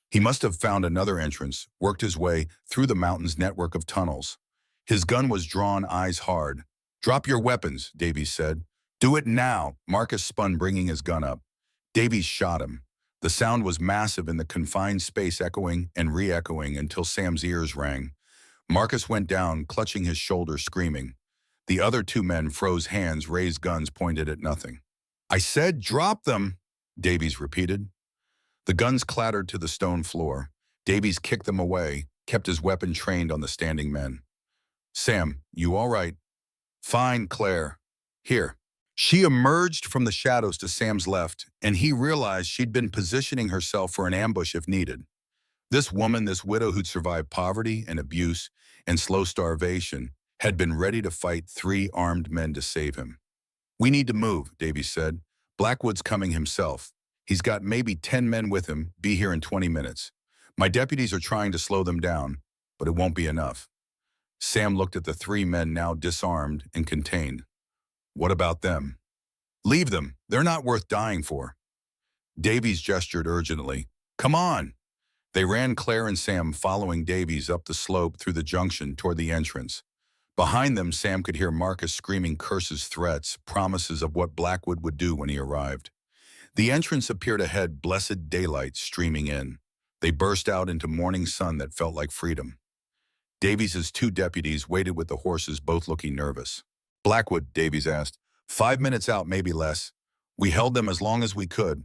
He must have found another entrance, worked his way through the mountain's network of tunnels. His gun was drawn, eyes hard. "Drop your weapons," Davies said. "Do it now." Marcus spun, bringing his gun up. Davies shot him. The sound was massive in the confined space, echoing and re-echoing until Sam's ears rang. Marcus went down, clutching his shoulder, screaming. The other 2 men froze, hands raised, guns pointed at nothing. "I said drop them," Davies repeated. The guns clattered to the stone floor. Davies kicked them away, kept his weapon trained on the standing men. "Sam, you all right?" "Fine, Claire. Here." She emerged from the shadows to Sam's left, and he realized she'd been positioning herself for an ambush if needed. This woman, this widow who'd survived poverty and abuse and slow starvation, had been ready to fight 3 armed men to save him. "We need to move," Davies said. "Blackwood's coming himself. He's got maybe 10 men with him, be here in 20 minutes. My deputies are trying to slow them down, but it won't be enough." Sam looked at the 3 men now disarmed and contained. "What about them?" "Leave them. They're not worth dying for." Davies gestured urgently. "Come on." They ran, Claire and Sam following Davies up the slope through the junction toward the entrance. Behind them, Sam could hear Marcus screaming curses, threats, promises of what Blackwood would do when he arrived. The entrance appeared ahead, blessed daylight streaming in. They burst out into morning sun that felt like freedom. Davies's two deputies waited with the horses, both looking nervous. Blackwood, Davies asked. 5 minutes out, maybe less. We held them as long as we could.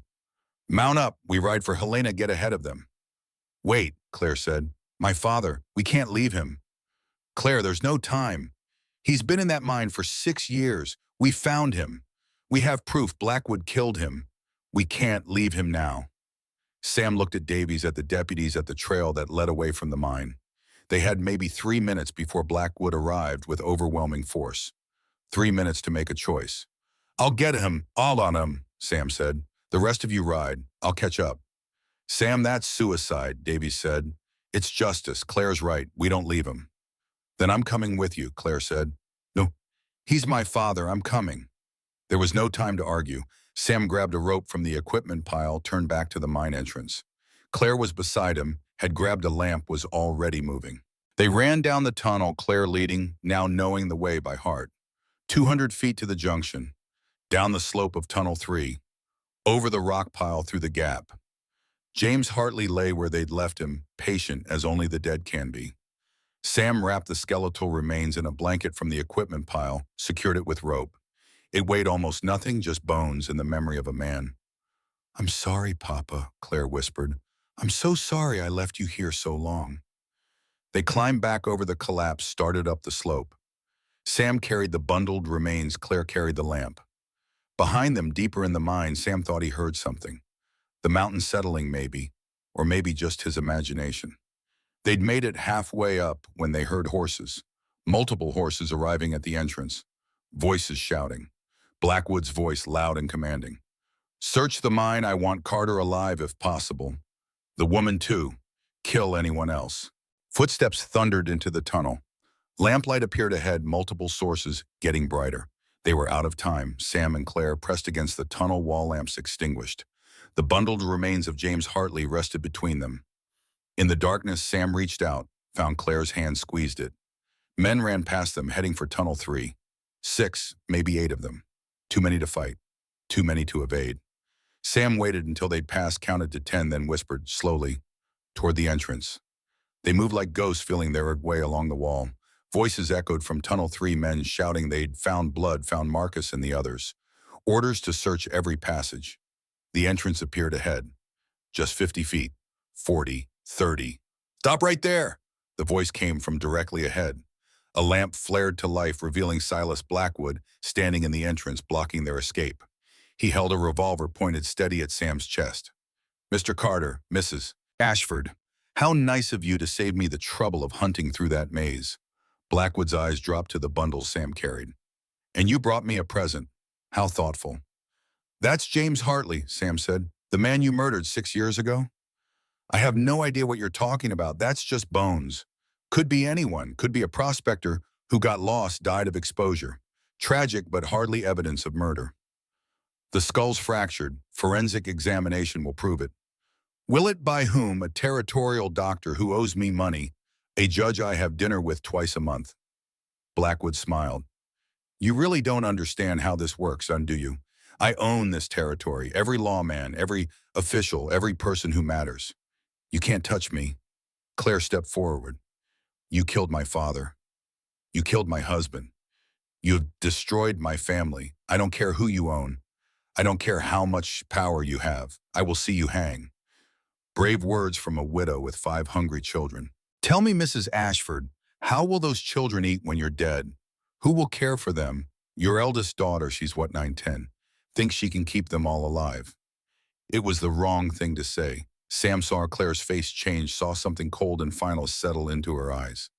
Mount up, we ride for Helena, get ahead of them. Wait, Claire said. My father, we can't leave him. Claire, there's no time. He's been in that mine for 6 years. We found him. We have proof Blackwood killed him. We can't leave him now. Sam looked at Davies, at the deputies at the trail that led away from the mine. They had maybe 3 minutes before Blackwood arrived with overwhelming force. 3 minutes to make a choice. I'll get him, all on him, Sam said. The rest of you ride. I'll catch up. Sam, that's suicide, Davies said. It's justice. Claire's right. We don't leave him. Then I'm coming with you, Claire said. No, he's my father. I'm coming. There was no time to argue. Sam grabbed a rope from the equipment pile, turned back to the mine entrance. Claire was beside him, had grabbed a lamp, was already moving. They ran down the tunnel, Claire leading, now knowing the way by heart. 200 feet to the junction, down the slope of Tunnel 3, over the rock pile through the gap. James Hartley lay where they'd left him, patient as only the dead can be. Sam wrapped the skeletal remains in a blanket from the equipment pile, secured it with rope. It weighed almost nothing, just bones and the memory of a man. I'm sorry, Papa, Claire whispered. I'm so sorry I left you here so long. They climbed back over the collapse, started up the slope. Sam carried the bundled remains, Claire carried the lamp. Behind them, deeper in the mine, Sam thought he heard something. The mountain settling, maybe, or maybe just his imagination. They'd made it halfway up when they heard horses, multiple horses arriving at the entrance, voices shouting. Blackwood's voice loud and commanding. Search the mine, I want Carter alive if possible. The woman too. Kill anyone else. Footsteps thundered into the tunnel. Lamplight appeared ahead, multiple sources getting brighter. They were out of time. Sam and Claire pressed against the tunnel wall, lamps extinguished. The bundled remains of James Hartley rested between them. In the darkness, Sam reached out, found Claire's hand, squeezed it. Men ran past them, heading for Tunnel 3. 6, maybe 8 of them. Too many to fight. Too many to evade. Sam waited until they'd passed, counted to 10, then whispered, slowly, toward the entrance. They moved like ghosts, feeling their way along the wall. Voices echoed from Tunnel 3, men shouting they'd found blood, found Marcus and the others. Orders to search every passage. The entrance appeared ahead. Just 50 feet. 40. 30. Stop right there! The voice came from directly ahead. A lamp flared to life, revealing Silas Blackwood standing in the entrance, blocking their escape. He held a revolver pointed steady at Sam's chest. Mr. Carter, Mrs. Ashford, how nice of you to save me the trouble of hunting through that maze. Blackwood's eyes dropped to the bundles Sam carried. And you brought me a present. How thoughtful. That's James Hartley, Sam said. The man you murdered 6 years ago? I have no idea what you're talking about. That's just bones. Could be anyone. Could be a prospector who got lost, died of exposure. Tragic, but hardly evidence of murder. The skull's fractured. Forensic examination will prove it. Will it? By whom? A territorial doctor who owes me money. A judge I have dinner with twice a month. Blackwood smiled. You really don't understand how this works, do you? I own this territory. Every lawman, every official, every person who matters. You can't touch me. Claire stepped forward. You killed my father. You killed my husband. You have destroyed my family. I don't care who you own. I don't care how much power you have. I will see you hang. Brave words from a widow with 5 hungry children. Tell me, Mrs. Ashford, how will those children eat when you're dead? Who will care for them? Your eldest daughter, she's what, 9, 10, thinks she can keep them all alive. It was the wrong thing to say. Sam saw Claire's face change, saw something cold and final settle into her eyes.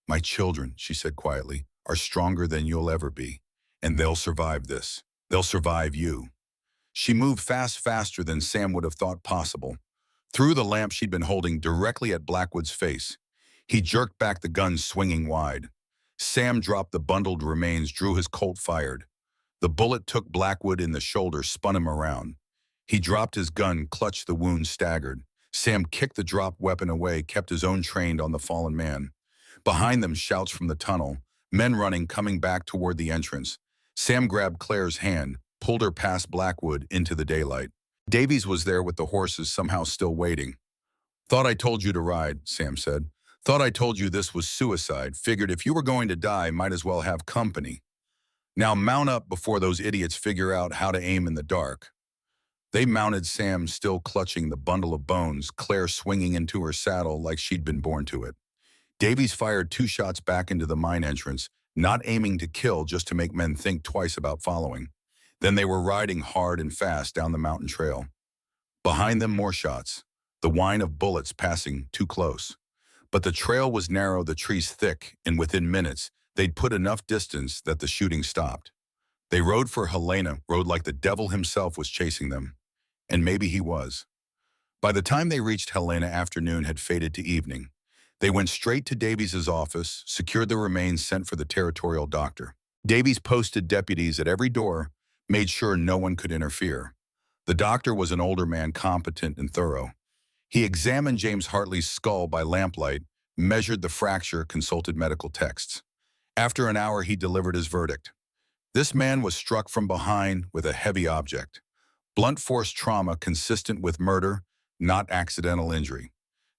My children, she said quietly, are stronger than you'll ever be, and they'll survive this. They'll survive you. She moved fast, faster than Sam would have thought possible. Threw the lamp she'd been holding directly at Blackwood's face. He jerked back the gun, swinging wide. Sam dropped the bundled remains, drew his Colt, fired. The bullet took Blackwood in the shoulder, spun him around. He dropped his gun, clutched the wound, staggered. Sam kicked the dropped weapon away, kept his own trained on the fallen man. Behind them, shouts from the tunnel, men running, coming back toward the entrance. Sam grabbed Claire's hand, pulled her past Blackwood into the daylight. Davies was there with the horses, somehow still waiting. Thought I told you to ride, Sam said. Thought I told you this was suicide. Figured if you were going to die, might as well have company. Now mount up before those idiots figure out how to aim in the dark. They mounted Sam, still clutching the bundle of bones, Claire swinging into her saddle like she'd been born to it. Davies fired 2 shots back into the mine entrance, not aiming to kill, just to make men think twice about following. Then they were riding hard and fast down the mountain trail. Behind them, more shots, the whine of bullets passing too close. But the trail was narrow, the trees thick, and within minutes, they'd put enough distance that the shooting stopped. They rode for Helena, rode like the devil himself was chasing them. And maybe he was. By the time they reached Helena, afternoon had faded to evening. They went straight to Davies's office, secured the remains, sent for the territorial doctor. Davies posted deputies at every door, made sure no one could interfere. The doctor was an older man, competent and thorough. He examined James Hartley's skull by lamplight, measured the fracture, consulted medical texts. After an hour, he delivered his verdict. This man was struck from behind with a heavy object. Blunt force trauma consistent with murder, not accidental injury.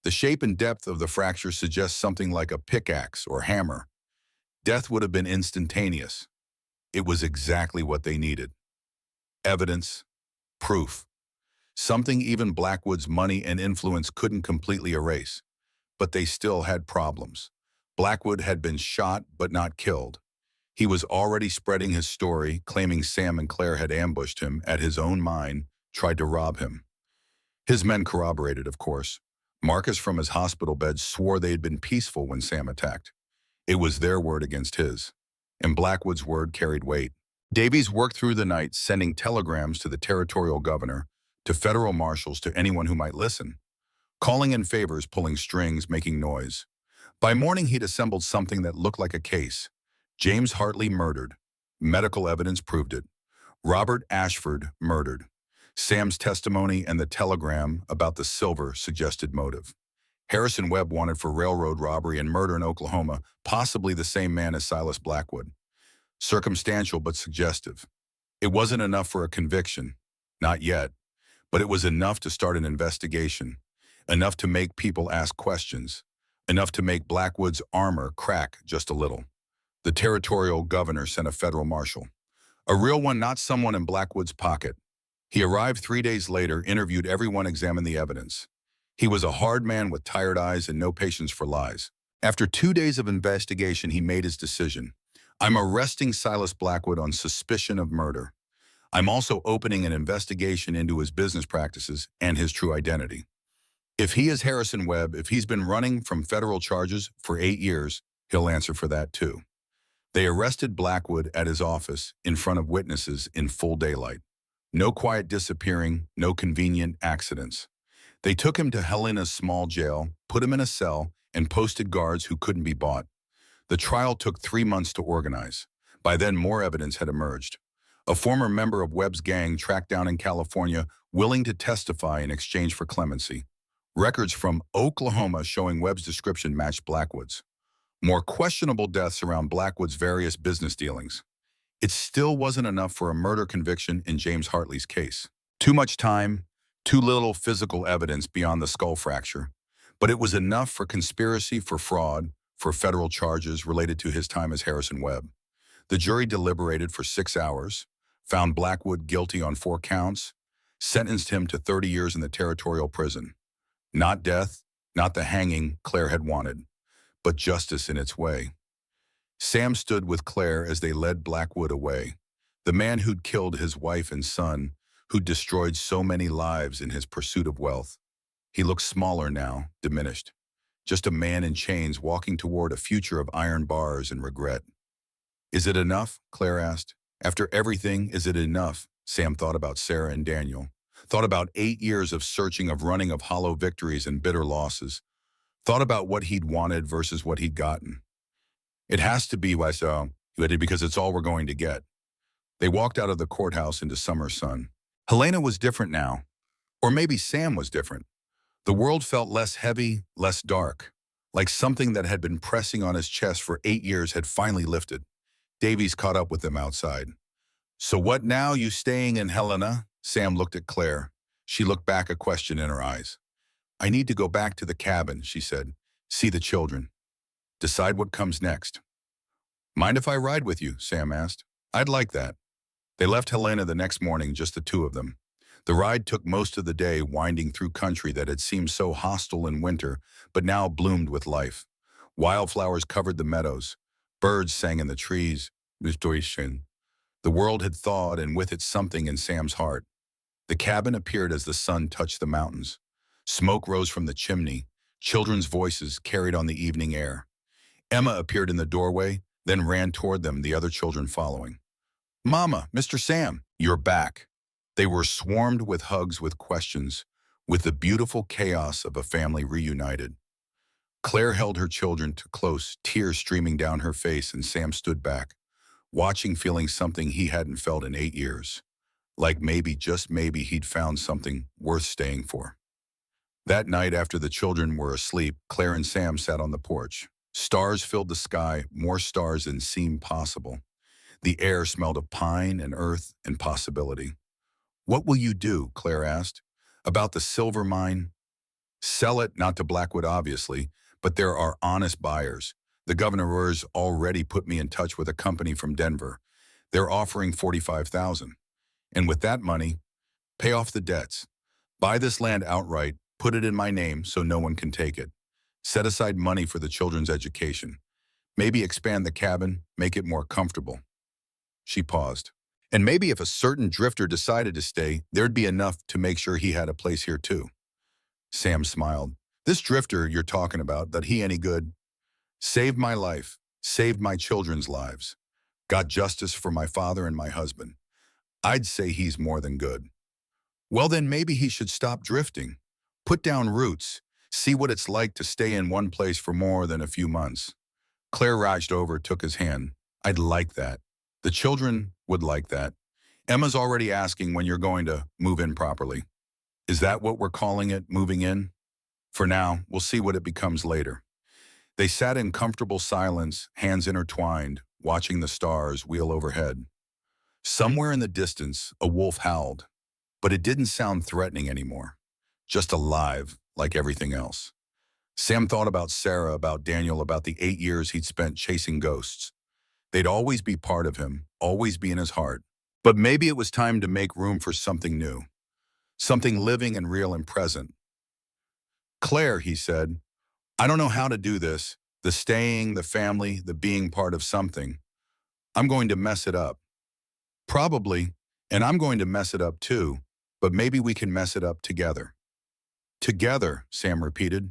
The shape and depth of the fracture suggests something like a pickaxe or hammer. Death would have been instantaneous. It was exactly what they needed. Evidence, proof. Something even Blackwood's money and influence couldn't completely erase. But they still had problems. Blackwood had been shot but not killed. He was already spreading his story, claiming Sam and Claire had ambushed him at his own mine, tried to rob him. His men corroborated, of course. Marcus from his hospital bed swore they had been peaceful when Sam attacked. It was their word against his, and Blackwood's word carried weight. Davies worked through the night, sending telegrams to the territorial governor, to federal marshals, to anyone who might listen. Calling in favors, pulling strings, making noise. By morning, he'd assembled something that looked like a case. James Hartley murdered. Medical evidence proved it. Robert Ashford murdered. Sam's testimony and the telegram about the silver suggested motive. Harrison Webb wanted for railroad robbery and murder in Oklahoma, possibly the same man as Silas Blackwood. Circumstantial but suggestive. It wasn't enough for a conviction. Not yet. But it was enough to start an investigation. Enough to make people ask questions. Enough to make Blackwood's armor crack just a little. The territorial governor sent a federal marshal. A real one, not someone in Blackwood's pocket. He arrived 3 days later, interviewed everyone, examined the evidence. He was a hard man with tired eyes and no patience for lies. After 2 days of investigation, he made his decision. I'm arresting Silas Blackwood on suspicion of murder. I'm also opening an investigation into his business practices and his true identity. If he is Harrison Webb, if he's been running from federal charges for 8 years, he'll answer for that too. They arrested Blackwood at his office in front of witnesses in full daylight. No quiet disappearing, no convenient accidents. They took him to Helena's small jail, put him in a cell, and posted guards who couldn't be bought. The trial took 3 months to organize. By then, more evidence had emerged. A former member of Webb's gang tracked down in California, willing to testify in exchange for clemency. Records from Oklahoma showing Webb's description matched Blackwood's. More questionable deaths around Blackwood's various business dealings. It still wasn't enough for a murder conviction in James Hartley's case. Too much time, too little physical evidence beyond the skull fracture. But it was enough for conspiracy, for fraud, for federal charges related to his time as Harrison Webb. The jury deliberated for 6 hours, found Blackwood guilty on 4 counts, sentenced him to 30 years in the territorial prison. Not death, not the hanging Claire had wanted, but justice in its way. Sam stood with Claire as they led Blackwood away, the man who'd killed his wife and son, who'd destroyed so many lives in his pursuit of wealth. He looked smaller now, diminished. Just a man in chains walking toward a future of iron bars and regret. Is it enough? Claire asked. After everything, is it enough? Sam thought about Sarah and Daniel. Thought about 8 years of searching, of running, of hollow victories and bitter losses. Thought about what he'd wanted versus what he'd gotten. It has to be, because it's all we're going to get. They walked out of the courthouse into summer sun. Helena was different now. Or maybe Sam was different. The world felt less heavy, less dark. Like something that had been pressing on his chest for 8 years had finally lifted. Davies caught up with them outside. So what now, you staying in Helena? Sam looked at Claire. She looked back, a question in her eyes. I need to go back to the cabin, she said. see the children, decide what comes next. Mind if I ride with you? Sam asked. I'd like that. They left Helena the next morning, just the two of them. The ride took most of the day winding through country that had seemed so hostile in winter, but now bloomed with life. Wildflowers covered the meadows. Birds sang in the trees. The world had thawed, and with it something in Sam's heart. The cabin appeared as the sun touched the mountains. Smoke rose from the chimney. Children's voices carried on the evening air. Emma appeared in the doorway, then ran toward them, the other children following. Mama, Mr. Sam, you're back. They were swarmed with hugs, with questions, with the beautiful chaos of a family reunited. Claire held her children close, tears streaming down her face, and Sam stood back, watching, feeling something he hadn't felt in 8 years. Like maybe, just maybe, he'd found something worth staying for. That night, after the children were asleep, Claire and Sam sat on the porch. Stars filled the sky, more stars than seemed possible. The air smelled of pine and earth and possibility. What will you do? Claire asked. About the silver mine? Sell it, not to Blackwood, obviously, but there are honest buyers. The governor's already put me in touch with a company from Denver. They're offering $45,000. And with that money, pay off the debts. Buy this land outright, put it in my name so no one can take it. Set aside money for the children's education. Maybe expand the cabin, make it more comfortable. She paused. And maybe if a certain drifter decided to stay, there'd be enough to make sure he had a place here too. Sam smiled. This drifter you're talking about, that he any good? Saved my life, saved my children's lives. Got justice for my father and my husband. I'd say he's more than good. Well, then maybe he should stop drifting. Put down roots. See what it's like to stay in one place for more than a few months. Claire reached over, took his hand. I'd like that. The children would like that. Emma's already asking when you're going to move in properly. Is that what we're calling it, moving in? For now, we'll see what it becomes later. They sat in comfortable silence, hands intertwined, watching the stars wheel overhead. Somewhere in the distance, a wolf howled, but it didn't sound threatening anymore, just alive like everything else. Sam thought about Sarah, about Daniel, about the 8 years he'd spent chasing ghosts. They'd always be part of him, always be in his heart. But maybe it was time to make room for something new, something living and real and present. Claire, he said, I don't know how to do this, the staying, the family, the being part of something. I'm going to mess it up. Probably, and I'm going to mess it up too, but maybe we can mess it up together. Together, Sam repeated.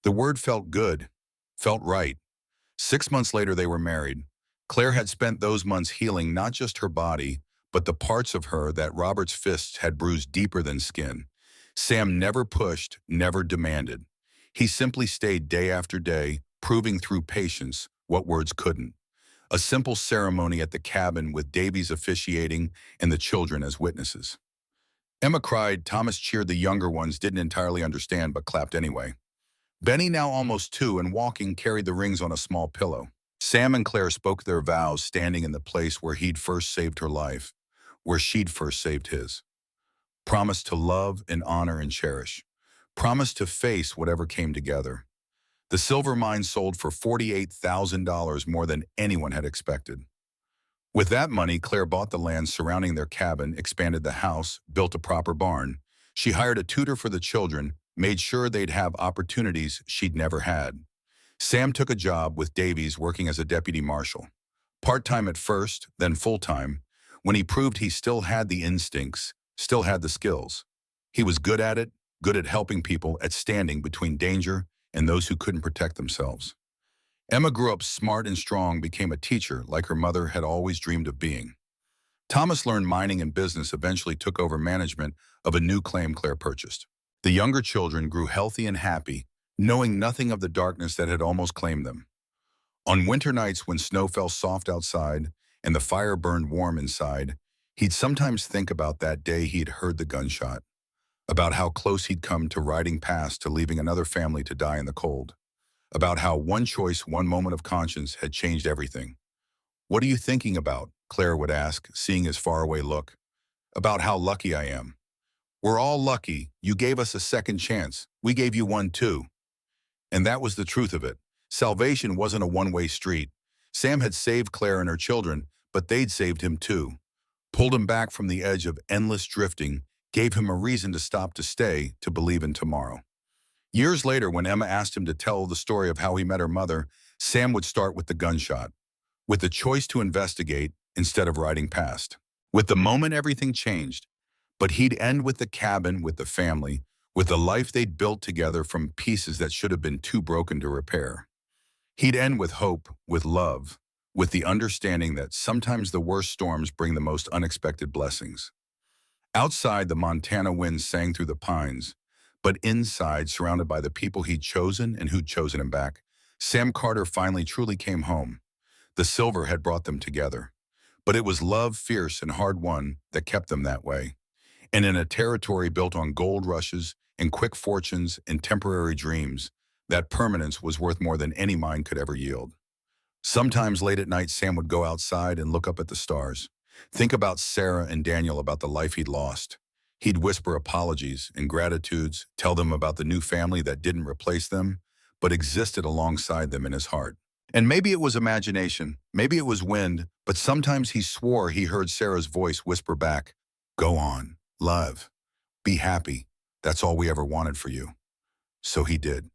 The word felt good, felt right. 6 months later, they were married. Claire had spent those months healing not just her body, but the parts of her that Robert's fists had bruised deeper than skin. Sam never pushed, never demanded. He simply stayed day after day, proving through patience what words couldn't. A simple ceremony at the cabin with Davies officiating and the children as witnesses. Emma cried, Thomas cheered, the younger ones didn't entirely understand but clapped anyway. Benny, now almost 2 and walking, carried the rings on a small pillow. Sam and Claire spoke their vows standing in the place where he'd first saved her life, where she'd first saved his. Promised to love and honor and cherish. Promised to face whatever came together. The silver mine sold for $48,000, more than anyone had expected. With that money, Claire bought the land surrounding their cabin, expanded the house, built a proper barn. She hired a tutor for the children, made sure they'd have opportunities she'd never had. Sam took a job with Davies working as a deputy marshal. Part-time at first, then full-time, when he proved he still had the instincts, still had the skills. He was good at it, good at helping people, at standing between danger and those who couldn't protect themselves. Emma grew up smart and strong, became a teacher like her mother had always dreamed of being. Thomas learned mining and business, eventually took over management of a new claim Claire purchased. The younger children grew healthy and happy, knowing nothing of the darkness that had almost claimed them. On winter nights when snow fell soft outside and the fire burned warm inside, he'd sometimes think about that day he'd heard the gunshot, about how close he'd come to riding past to leaving another family to die in the cold, about how one choice, one moment of conscience had changed everything. What are you thinking about? Claire would ask, seeing his faraway look. About how lucky I am. We're all lucky. You gave us a second chance. We gave you one too. And that was the truth of it. Salvation wasn't a one-way street. Sam had saved Claire and her children, but they'd saved him too. Pulled him back from the edge of endless drifting, gave him a reason to stop, to stay, to believe in tomorrow. Years later, when Emma asked him to tell the story of how he met her mother, Sam would start with the gunshot, with the choice to investigate instead of riding past. With the moment, everything changed. But he'd end with the cabin, with the family, with the life they'd built together from pieces that should have been too broken to repair. He'd end with hope, with love, with the understanding that sometimes the worst storms bring the most unexpected blessings. Outside, the Montana wind sang through the pines, but inside, surrounded by the people he'd chosen and who'd chosen him back, Sam Carter finally truly came home. The silver had brought them together. But it was love, fierce and hard-won, that kept them that way. And in a territory built on gold rushes and quick fortunes and temporary dreams, that permanence was worth more than any mine could ever yield. Sometimes late at night, Sam would go outside and look up at the stars. Think about Sarah and Daniel, about the life he'd lost. He'd whisper apologies and gratitudes, tell them about the new family that didn't replace them, but existed alongside them in his heart. And maybe it was imagination, maybe it was wind, but sometimes he swore he heard Sarah's voice whisper back, "Go on, love, be happy. That's all we ever wanted for you." So he did.